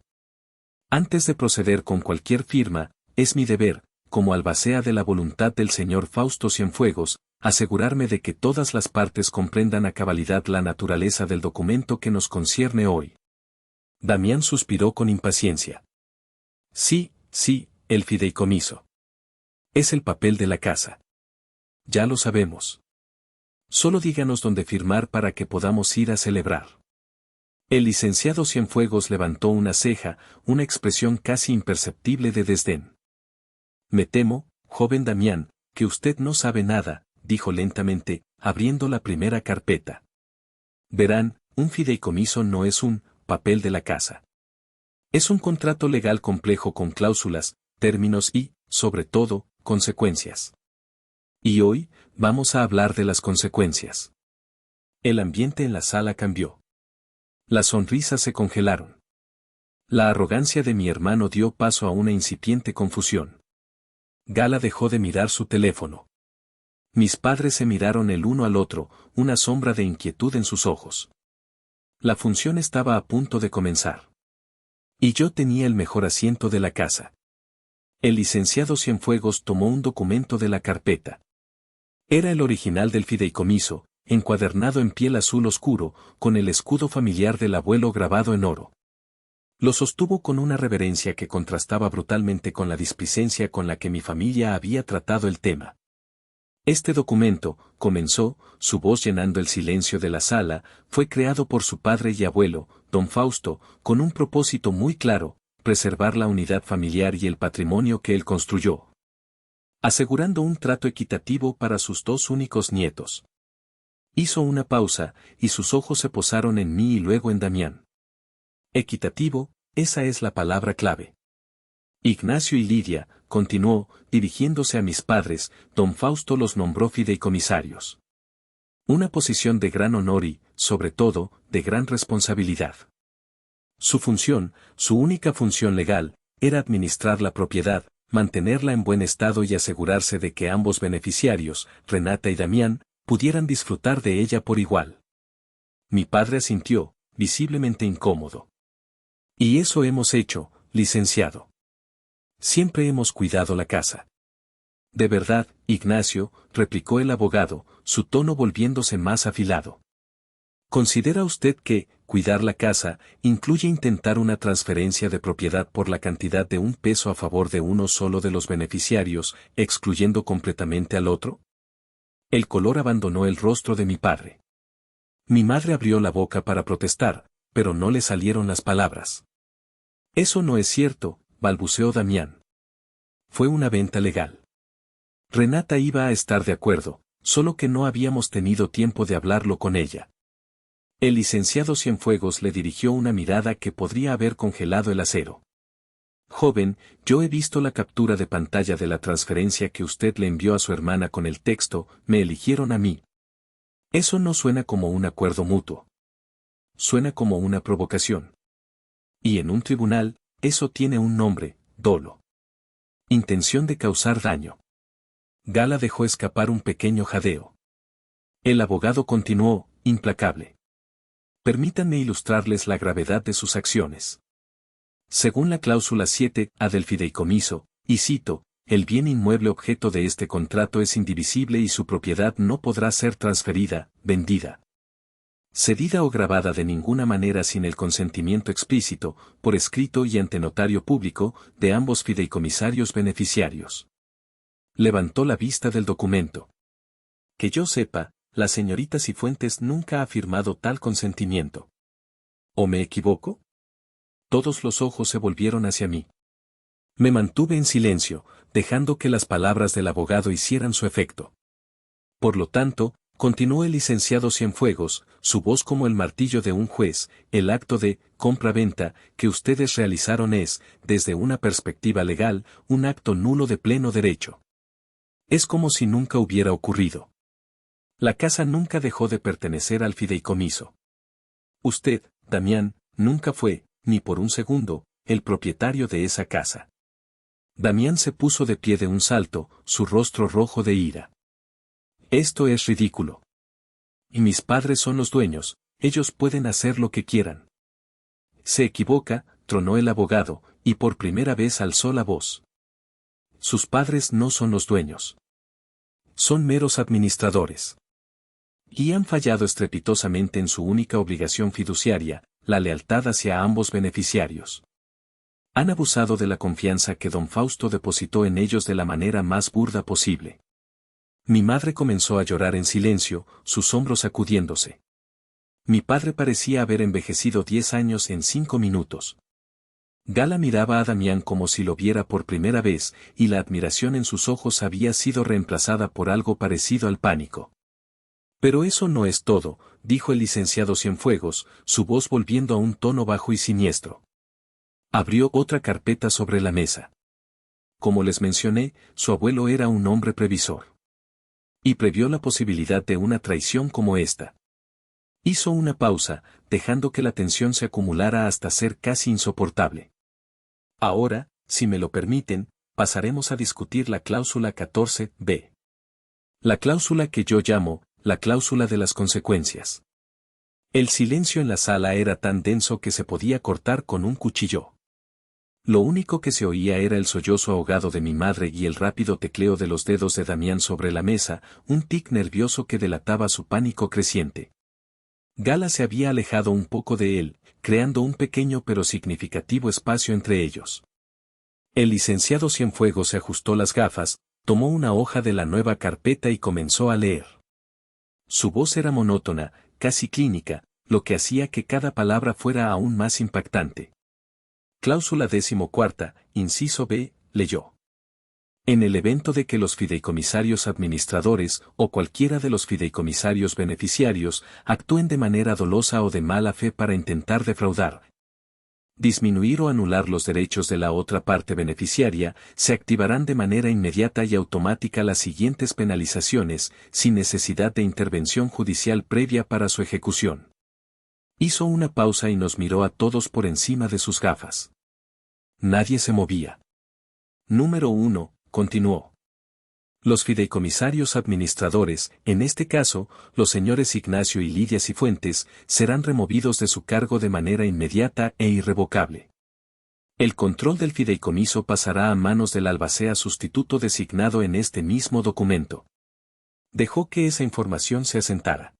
«Antes de proceder con cualquier firma, es mi deber, como albacea de la voluntad del señor Fausto Cienfuegos, asegurarme de que todas las partes comprendan a cabalidad la naturaleza del documento que nos concierne hoy». Damián suspiró con impaciencia. «Sí, sí, el fideicomiso. Es el papel de la casa. Ya lo sabemos. Solo díganos dónde firmar para que podamos ir a celebrar». El licenciado Cienfuegos levantó una ceja, una expresión casi imperceptible de desdén. «Me temo, joven Damián, que usted no sabe nada», dijo lentamente, abriendo la primera carpeta. «Verán, un fideicomiso no es un papel de la casa. Es un contrato legal complejo con cláusulas, términos y, sobre todo, consecuencias. Y hoy, vamos a hablar de las consecuencias». El ambiente en la sala cambió. Las sonrisas se congelaron. La arrogancia de mi hermano dio paso a una incipiente confusión. Gala dejó de mirar su teléfono. Mis padres se miraron el uno al otro, una sombra de inquietud en sus ojos. La función estaba a punto de comenzar. Y yo tenía el mejor asiento de la casa. El licenciado Cienfuegos tomó un documento de la carpeta. Era el original del fideicomiso, encuadernado en piel azul oscuro, con el escudo familiar del abuelo grabado en oro. Lo sostuvo con una reverencia que contrastaba brutalmente con la displicencia con la que mi familia había tratado el tema. «Este documento», comenzó, su voz llenando el silencio de la sala, «fue creado por su padre y abuelo, don Fausto, con un propósito muy claro, preservar la unidad familiar y el patrimonio que él construyó, asegurando un trato equitativo para sus 2 únicos nietos». Hizo una pausa, y sus ojos se posaron en mí y luego en Damián. «Equitativo, esa es la palabra clave». Ignacio y Lidia, continuó, dirigiéndose a mis padres, don Fausto los nombró fideicomisarios. Una posición de gran honor y, sobre todo, de gran responsabilidad. Su función, su única función legal, era administrar la propiedad, mantenerla en buen estado y asegurarse de que ambos beneficiarios, Renata y Damián, pudieran disfrutar de ella por igual. Mi padre asintió, visiblemente incómodo. «Y eso hemos hecho, licenciado. Siempre hemos cuidado la casa». «De verdad, Ignacio», replicó el abogado, su tono volviéndose más afilado. «¿Considera usted que, cuidar la casa, incluye intentar una transferencia de propiedad por la cantidad de $1 a favor de uno solo de los beneficiarios, excluyendo completamente al otro?» El color abandonó el rostro de mi padre. Mi madre abrió la boca para protestar, pero no le salieron las palabras. Eso no es cierto, balbuceó Damián. Fue una venta legal. Renata iba a estar de acuerdo, solo que no habíamos tenido tiempo de hablarlo con ella. El licenciado Cienfuegos le dirigió una mirada que podría haber congelado el acero. Joven, yo he visto la captura de pantalla de la transferencia que usted le envió a su hermana con el texto, me eligieron a mí. Eso no suena como un acuerdo mutuo. Suena como una provocación. Y en un tribunal, eso tiene un nombre, dolo. Intención de causar daño. Gala dejó escapar un pequeño jadeo. El abogado continuó, implacable. Permítanme ilustrarles la gravedad de sus acciones. Según la cláusula 7A del fideicomiso, y cito, el bien inmueble objeto de este contrato es indivisible y su propiedad no podrá ser transferida, vendida, cedida o grabada de ninguna manera sin el consentimiento explícito, por escrito y ante notario público, de ambos fideicomisarios beneficiarios. Levantó la vista del documento. Que yo sepa, la señorita Cifuentes nunca ha firmado tal consentimiento. ¿O me equivoco? Todos los ojos se volvieron hacia mí. Me mantuve en silencio, dejando que las palabras del abogado hicieran su efecto. Por lo tanto, continuó el licenciado Cienfuegos, su voz como el martillo de un juez, el acto de compra-venta que ustedes realizaron es, desde una perspectiva legal, un acto nulo de pleno derecho. Es como si nunca hubiera ocurrido. La casa nunca dejó de pertenecer al fideicomiso. Usted, Damián, nunca fue, ni por un segundo, el propietario de esa casa. Damián se puso de pie de un salto, su rostro rojo de ira. Esto es ridículo. Y mis padres son los dueños, ellos pueden hacer lo que quieran. Se equivoca, tronó el abogado, y por primera vez alzó la voz. Sus padres no son los dueños. Son meros administradores. Y han fallado estrepitosamente en su única obligación fiduciaria, la lealtad hacia ambos beneficiarios. Han abusado de la confianza que don Fausto depositó en ellos de la manera más burda posible. Mi madre comenzó a llorar en silencio, sus hombros sacudiéndose. Mi padre parecía haber envejecido 10 años en 5 minutos. Gala miraba a Damián como si lo viera por primera vez, y la admiración en sus ojos había sido reemplazada por algo parecido al pánico. Pero eso no es todo, dijo el licenciado Cienfuegos, su voz volviendo a un tono bajo y siniestro. Abrió otra carpeta sobre la mesa. Como les mencioné, su abuelo era un hombre previsor. Y previó la posibilidad de una traición como esta. Hizo una pausa, dejando que la tensión se acumulara hasta ser casi insoportable. Ahora, si me lo permiten, pasaremos a discutir la cláusula 14b. La cláusula que yo llamo, la cláusula de las consecuencias. El silencio en la sala era tan denso que se podía cortar con un cuchillo. Lo único que se oía era el sollozo ahogado de mi madre y el rápido tecleo de los dedos de Damián sobre la mesa, un tic nervioso que delataba su pánico creciente. Gala se había alejado un poco de él, creando un pequeño pero significativo espacio entre ellos. El licenciado Cienfuegos se ajustó las gafas, tomó una hoja de la nueva carpeta y comenzó a leer. Su voz era monótona, casi clínica, lo que hacía que cada palabra fuera aún más impactante. Cláusula 14, inciso B, leyó. En el evento de que los fideicomisarios administradores o cualquiera de los fideicomisarios beneficiarios actúen de manera dolosa o de mala fe para intentar defraudar, disminuir o anular los derechos de la otra parte beneficiaria, se activarán de manera inmediata y automática las siguientes penalizaciones, sin necesidad de intervención judicial previa para su ejecución. Hizo una pausa y nos miró a todos por encima de sus gafas. Nadie se movía. Número 1, continuó. Los fideicomisarios administradores, en este caso, los señores Ignacio y Lidia Cifuentes, serán removidos de su cargo de manera inmediata e irrevocable. El control del fideicomiso pasará a manos del albacea sustituto designado en este mismo documento. Dejó que esa información se asentara.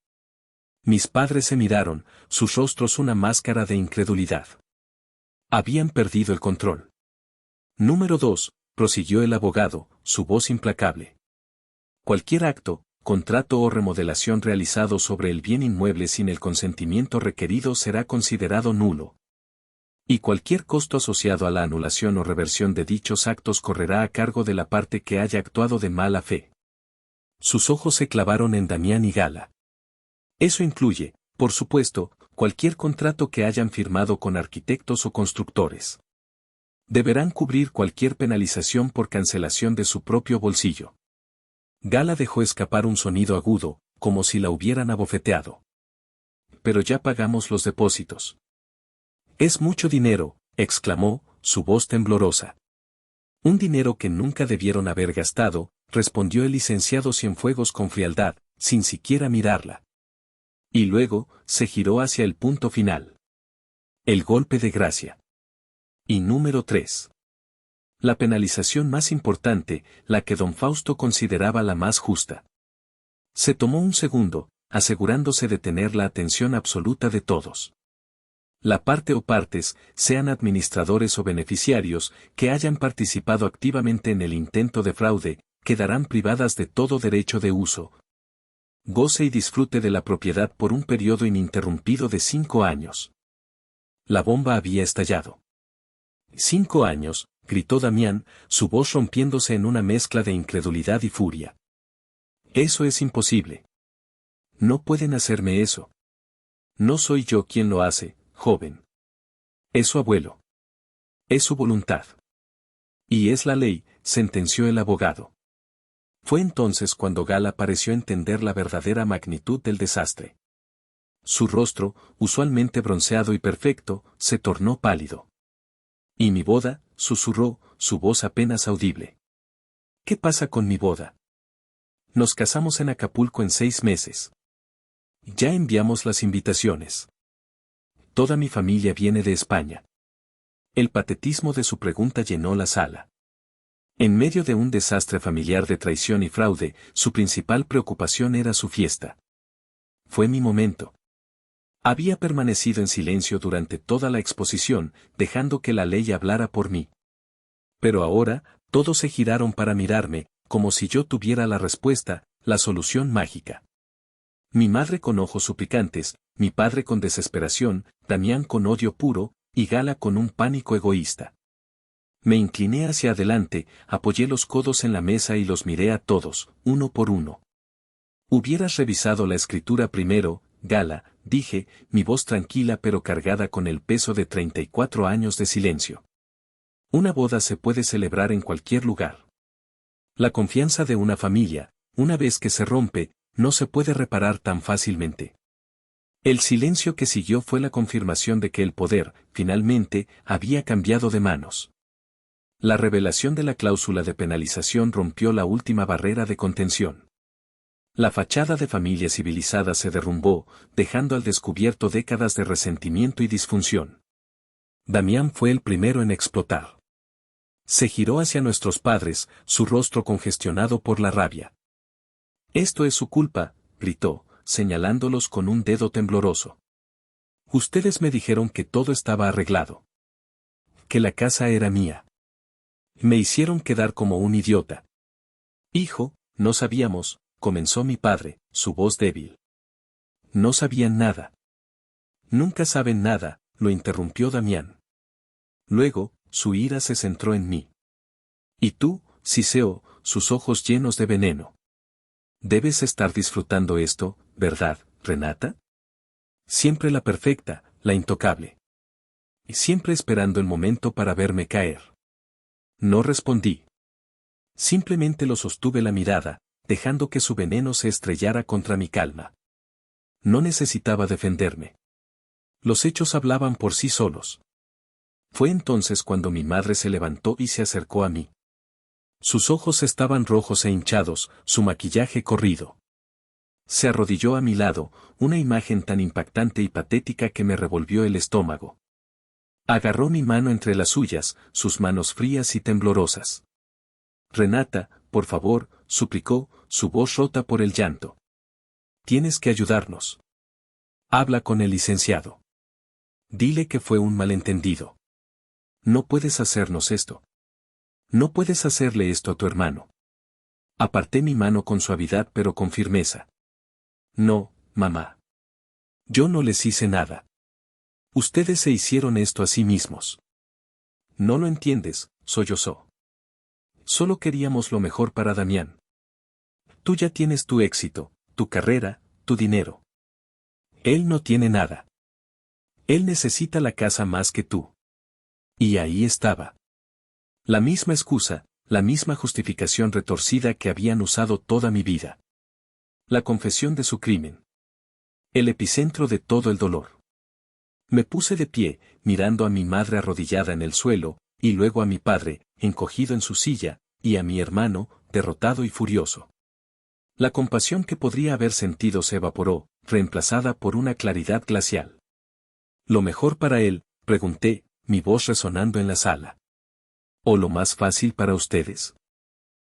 Mis padres se miraron, sus rostros una máscara de incredulidad. Habían perdido el control. Número 2, prosiguió el abogado, su voz implacable. Cualquier acto, contrato o remodelación realizado sobre el bien inmueble sin el consentimiento requerido será considerado nulo. Y cualquier costo asociado a la anulación o reversión de dichos actos correrá a cargo de la parte que haya actuado de mala fe. Sus ojos se clavaron en Damián y Gala. Eso incluye, por supuesto, cualquier contrato que hayan firmado con arquitectos o constructores. Deberán cubrir cualquier penalización por cancelación de su propio bolsillo. Gala dejó escapar un sonido agudo, como si la hubieran abofeteado. Pero ya pagamos los depósitos. Es mucho dinero, exclamó, su voz temblorosa. Un dinero que nunca debieron haber gastado, respondió el licenciado Cienfuegos con frialdad, sin siquiera mirarla. Y luego, se giró hacia el punto final. El golpe de gracia. Y número 3. La penalización más importante, la que don Fausto consideraba la más justa. Se tomó un segundo, asegurándose de tener la atención absoluta de todos. La parte o partes, sean administradores o beneficiarios, que hayan participado activamente en el intento de fraude, quedarán privadas de todo derecho de uso, goce y disfrute de la propiedad por un periodo ininterrumpido de 5 años. La bomba había estallado. 5 años, gritó Damián, su voz rompiéndose en una mezcla de incredulidad y furia. Eso es imposible. No pueden hacerme eso. No soy yo quien lo hace, joven. Es su abuelo. Es su voluntad. Y es la ley, sentenció el abogado. Fue entonces cuando Gala pareció entender la verdadera magnitud del desastre. Su rostro, usualmente bronceado y perfecto, se tornó pálido. ¿Y mi boda?, susurró, su voz apenas audible. ¿Qué pasa con mi boda? Nos casamos en Acapulco en 6 meses. Ya enviamos las invitaciones. Toda mi familia viene de España. El patetismo de su pregunta llenó la sala. En medio de un desastre familiar de traición y fraude, su principal preocupación era su fiesta. Fue mi momento. Había permanecido en silencio durante toda la exposición, dejando que la ley hablara por mí. Pero ahora, todos se giraron para mirarme, como si yo tuviera la respuesta, la solución mágica. Mi madre con ojos suplicantes, mi padre con desesperación, Damián con odio puro, y Gala con un pánico egoísta. Me incliné hacia adelante, apoyé los codos en la mesa y los miré a todos, uno por uno. Hubieras revisado la escritura primero, Gala, dije, mi voz tranquila pero cargada con el peso de 34 años de silencio. Una boda se puede celebrar en cualquier lugar. La confianza de una familia, una vez que se rompe, no se puede reparar tan fácilmente. El silencio que siguió fue la confirmación de que el poder, finalmente, había cambiado de manos. La revelación de la cláusula de penalización rompió la última barrera de contención. La fachada de familia civilizada se derrumbó, dejando al descubierto décadas de resentimiento y disfunción. Damián fue el primero en explotar. Se giró hacia nuestros padres, su rostro congestionado por la rabia. Esto es su culpa, gritó, señalándolos con un dedo tembloroso. Ustedes me dijeron que todo estaba arreglado. Que la casa era mía. Me hicieron quedar como un idiota. Hijo, no sabíamos, comenzó mi padre, su voz débil. No sabían nada. Nunca saben nada, lo interrumpió Damián. Luego, su ira se centró en mí. Y tú, Siseo, sus ojos llenos de veneno. Debes estar disfrutando esto, ¿verdad, Renata? Siempre la perfecta, la intocable. Y siempre esperando el momento para verme caer. No respondí. Simplemente lo sostuve la mirada, dejando que su veneno se estrellara contra mi calma. No necesitaba defenderme. Los hechos hablaban por sí solos. Fue entonces cuando mi madre se levantó y se acercó a mí. Sus ojos estaban rojos e hinchados, su maquillaje corrido. Se arrodilló a mi lado, una imagen tan impactante y patética que me revolvió el estómago. Agarró mi mano entre las suyas, sus manos frías y temblorosas. Renata, por favor, suplicó, su voz rota por el llanto. Tienes que ayudarnos. Habla con el licenciado. Dile que fue un malentendido. No puedes hacernos esto. No puedes hacerle esto a tu hermano. Aparté mi mano con suavidad pero con firmeza. No, mamá. Yo no les hice nada. Ustedes se hicieron esto a sí mismos. No lo entiendes, sollozó. Solo queríamos lo mejor para Damián. Tú ya tienes tu éxito, tu carrera, tu dinero. Él no tiene nada. Él necesita la casa más que tú. Y ahí estaba. La misma excusa, la misma justificación retorcida que habían usado toda mi vida. La confesión de su crimen. El epicentro de todo el dolor. Me puse de pie, mirando a mi madre arrodillada en el suelo, y luego a mi padre, encogido en su silla, y a mi hermano, derrotado y furioso. La compasión que podría haber sentido se evaporó, reemplazada por una claridad glacial. ¿Lo mejor para él?, pregunté, mi voz resonando en la sala. ¿O lo más fácil para ustedes?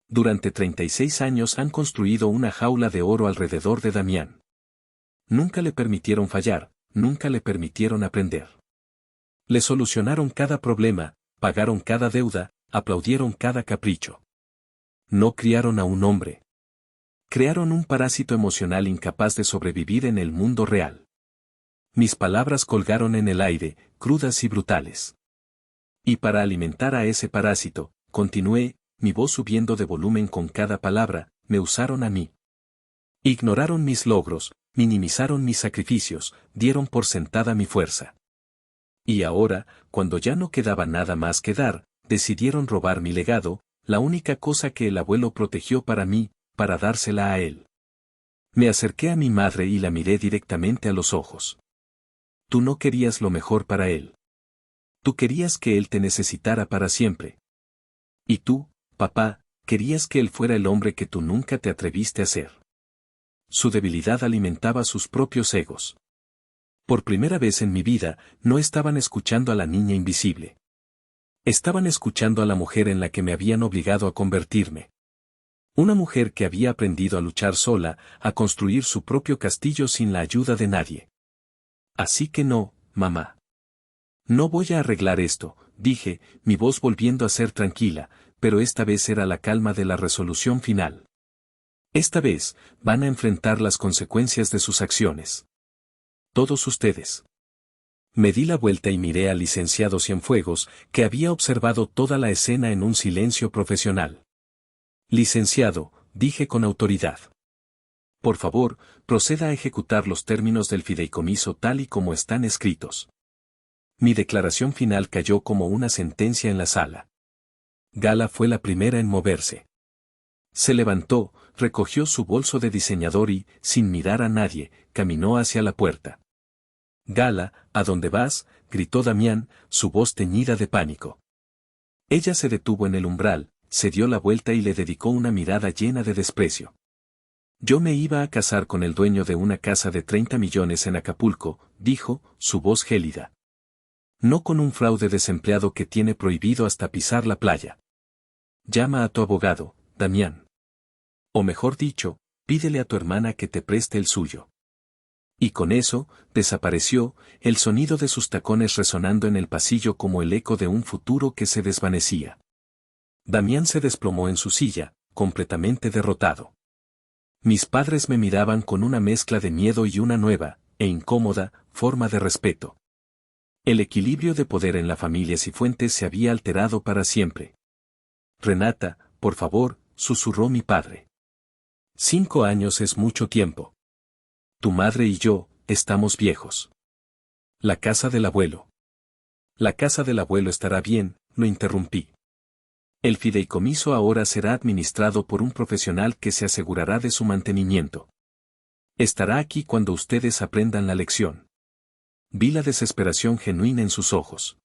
Durante 36 años han construido una jaula de oro alrededor de Damián. Nunca le permitieron fallar, nunca le permitieron aprender. Le solucionaron cada problema, pagaron cada deuda, aplaudieron cada capricho. No criaron a un hombre. Crearon un parásito emocional incapaz de sobrevivir en el mundo real. Mis palabras colgaron en el aire, crudas y brutales. Y para alimentar a ese parásito, continué, mi voz subiendo de volumen con cada palabra, me usaron a mí. Ignoraron mis logros, minimizaron mis sacrificios, dieron por sentada mi fuerza. Y ahora, cuando ya no quedaba nada más que dar, decidieron robar mi legado, la única cosa que el abuelo protegió para mí, para dársela a él. Me acerqué a mi madre y la miré directamente a los ojos. Tú no querías lo mejor para él. Tú querías que él te necesitara para siempre. Y tú, papá, querías que él fuera el hombre que tú nunca te atreviste a ser. Su debilidad alimentaba sus propios egos. Por primera vez en mi vida, no estaban escuchando a la niña invisible. Estaban escuchando a la mujer en la que me habían obligado a convertirme. Una mujer que había aprendido a luchar sola, a construir su propio castillo sin la ayuda de nadie. Así que no, mamá. No voy a arreglar esto, dije, mi voz volviendo a ser tranquila, pero esta vez era la calma de la resolución final. Esta vez, van a enfrentar las consecuencias de sus acciones. Todos ustedes. Me di la vuelta y miré al licenciado Cienfuegos, que había observado toda la escena en un silencio profesional. Licenciado, dije con autoridad. Por favor, proceda a ejecutar los términos del fideicomiso tal y como están escritos. Mi declaración final cayó como una sentencia en la sala. Gala fue la primera en moverse. Se levantó, recogió su bolso de diseñador y, sin mirar a nadie, caminó hacia la puerta. Gala, ¿a dónde vas?, gritó Damián, su voz teñida de pánico. Ella se detuvo en el umbral, se dio la vuelta y le dedicó una mirada llena de desprecio. Yo me iba a casar con el dueño de una casa de 30 millones en Acapulco, dijo, su voz gélida. No con un fraude desempleado que tiene prohibido hasta pisar la playa. Llama a tu abogado, Damián. O mejor dicho, pídele a tu hermana que te preste el suyo. Y con eso, desapareció, el sonido de sus tacones resonando en el pasillo como el eco de un futuro que se desvanecía. Damián se desplomó en su silla, completamente derrotado. Mis padres me miraban con una mezcla de miedo y una nueva, e incómoda, forma de respeto. El equilibrio de poder en la familia Cifuentes se había alterado para siempre. Renata, por favor, susurró mi padre. 5 años es mucho tiempo. Tu madre y yo, estamos viejos. La casa del abuelo. La casa del abuelo estará bien, lo interrumpí. El fideicomiso ahora será administrado por un profesional que se asegurará de su mantenimiento. Estará aquí cuando ustedes aprendan la lección. Vi la desesperación genuina en sus ojos.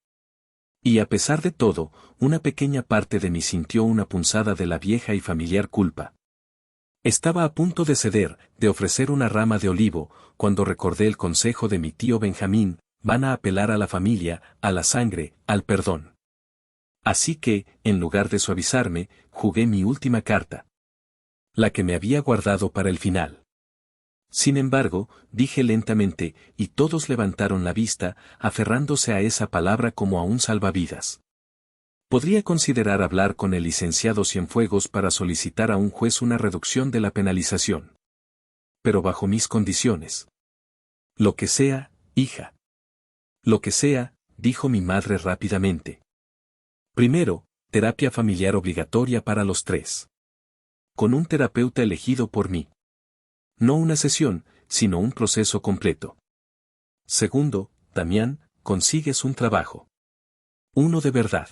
Y a pesar de todo, una pequeña parte de mí sintió una punzada de la vieja y familiar culpa. Estaba a punto de ceder, de ofrecer una rama de olivo, cuando recordé el consejo de mi tío Benjamín, van a apelar a la familia, a la sangre, al perdón. Así que, en lugar de suavizarme, jugué mi última carta. La que me había guardado para el final. Sin embargo, dije lentamente, y todos levantaron la vista, aferrándose a esa palabra como a un salvavidas. Podría considerar hablar con el licenciado Cienfuegos para solicitar a un juez una reducción de la penalización. Pero bajo mis condiciones. Lo que sea, hija. Lo que sea, dijo mi madre rápidamente. Primero, terapia familiar obligatoria para los tres. Con un terapeuta elegido por mí. No una sesión, sino un proceso completo. Segundo, Damián, consigues un trabajo. Uno de verdad.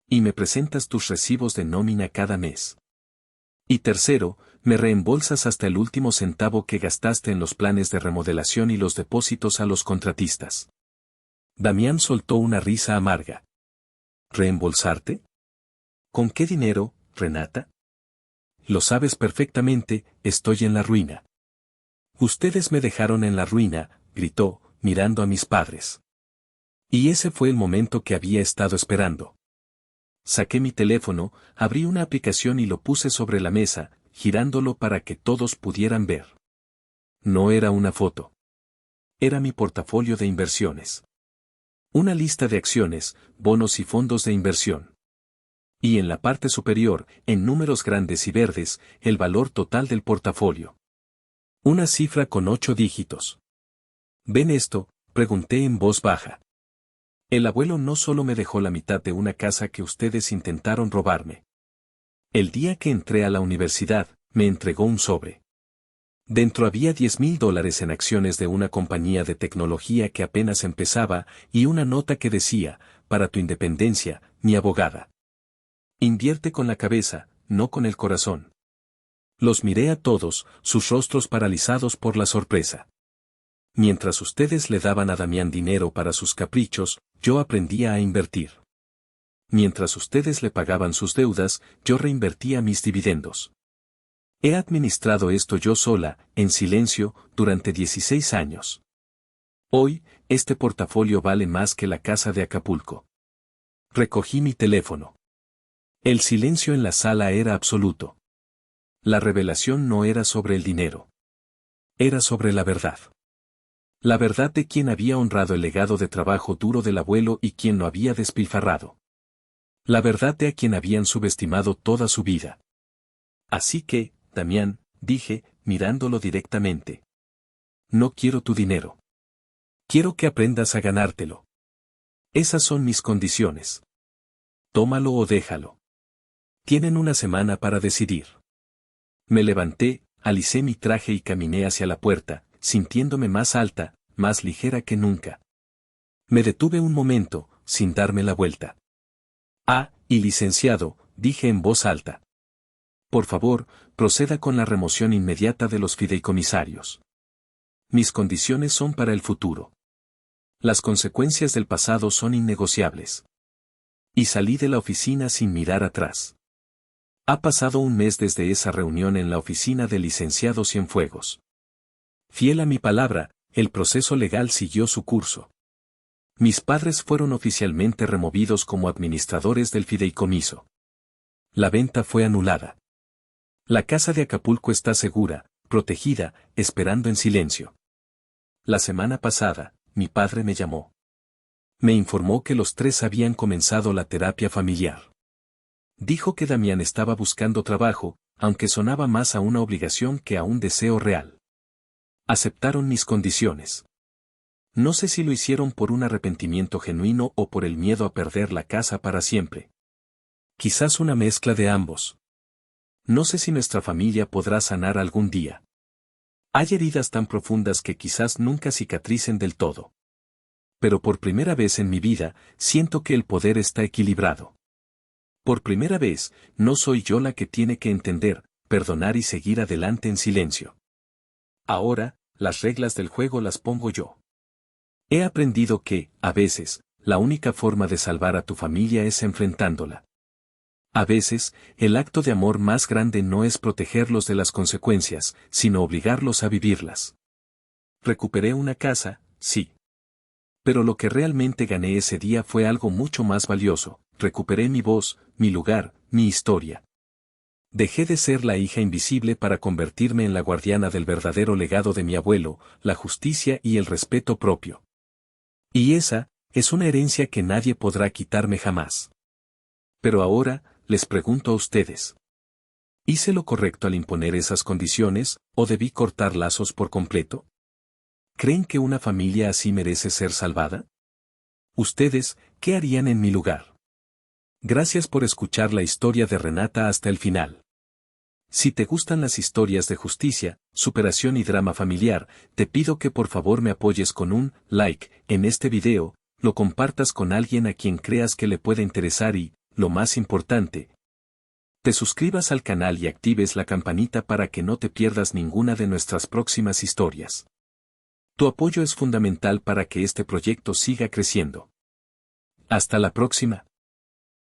Y me presentas tus recibos de nómina cada mes. Y tercero, me reembolsas hasta el último centavo que gastaste en los planes de remodelación y los depósitos a los contratistas. Damián soltó una risa amarga. ¿Reembolsarte? ¿Con qué dinero, Renata? Lo sabes perfectamente, estoy en la ruina. Ustedes me dejaron en la ruina, gritó, mirando a mis padres. Y ese fue el momento que había estado esperando. Saqué mi teléfono, abrí una aplicación y lo puse sobre la mesa, girándolo para que todos pudieran ver. No era una foto. Era mi portafolio de inversiones. Una lista de acciones, bonos y fondos de inversión. Y en la parte superior, en números grandes y verdes, el valor total del portafolio. Una cifra con 8 dígitos. ¿Ven esto?, pregunté en voz baja. El abuelo no solo me dejó la mitad de una casa que ustedes intentaron robarme. El día que entré a la universidad, me entregó un sobre. Dentro había $10,000 en acciones de una compañía de tecnología que apenas empezaba y una nota que decía, para tu independencia, mi abogada. Invierte con la cabeza, no con el corazón. Los miré a todos, sus rostros paralizados por la sorpresa. Mientras ustedes le daban a Damián dinero para sus caprichos, yo aprendía a invertir. Mientras ustedes le pagaban sus deudas, yo reinvertía mis dividendos. He administrado esto yo sola, en silencio, durante 16 años. Hoy, este portafolio vale más que la casa de Acapulco. Recogí mi teléfono. El silencio en la sala era absoluto. La revelación no era sobre el dinero. Era sobre la verdad. La verdad de quien había honrado el legado de trabajo duro del abuelo y quien lo había despilfarrado. La verdad de a quien habían subestimado toda su vida. Así que, Damián, dije, mirándolo directamente. No quiero tu dinero. Quiero que aprendas a ganártelo. Esas son mis condiciones. Tómalo o déjalo. Tienen una semana para decidir. Me levanté, alicé mi traje y caminé hacia la puerta, sintiéndome más alta, más ligera que nunca. Me detuve un momento, sin darme la vuelta. Ah, y licenciado, dije en voz alta. Por favor, proceda con la remoción inmediata de los fideicomisarios. Mis condiciones son para el futuro. Las consecuencias del pasado son innegociables. Y salí de la oficina sin mirar atrás. Ha pasado un mes desde esa reunión en la oficina del licenciado Cienfuegos. Fiel a mi palabra, el proceso legal siguió su curso. Mis padres fueron oficialmente removidos como administradores del fideicomiso. La venta fue anulada. La casa de Acapulco está segura, protegida, esperando en silencio. La semana pasada, mi padre me llamó. Me informó que los tres habían comenzado la terapia familiar. Dijo que Damián estaba buscando trabajo, aunque sonaba más a una obligación que a un deseo real. Aceptaron mis condiciones. No sé si lo hicieron por un arrepentimiento genuino o por el miedo a perder la casa para siempre. Quizás una mezcla de ambos. No sé si nuestra familia podrá sanar algún día. Hay heridas tan profundas que quizás nunca cicatricen del todo. Pero por primera vez en mi vida, siento que el poder está equilibrado. Por primera vez, no soy yo la que tiene que entender, perdonar y seguir adelante en silencio. Ahora, las reglas del juego las pongo yo. He aprendido que, a veces, la única forma de salvar a tu familia es enfrentándola. A veces, el acto de amor más grande no es protegerlos de las consecuencias, sino obligarlos a vivirlas. Recuperé una casa, sí. Pero lo que realmente gané ese día fue algo mucho más valioso. Recuperé mi voz, mi lugar, mi historia. Dejé de ser la hija invisible para convertirme en la guardiana del verdadero legado de mi abuelo, la justicia y el respeto propio. Y esa, es una herencia que nadie podrá quitarme jamás. Pero ahora, les pregunto a ustedes. ¿Hice lo correcto al imponer esas condiciones, o debí cortar lazos por completo? ¿Creen que una familia así merece ser salvada? ¿Ustedes, qué harían en mi lugar? Gracias por escuchar la historia de Renata hasta el final. Si te gustan las historias de justicia, superación y drama familiar, te pido que por favor me apoyes con un like en este video, lo compartas con alguien a quien creas que le pueda interesar y, lo más importante, te suscribas al canal y actives la campanita para que no te pierdas ninguna de nuestras próximas historias. Tu apoyo es fundamental para que este proyecto siga creciendo. Hasta la próxima.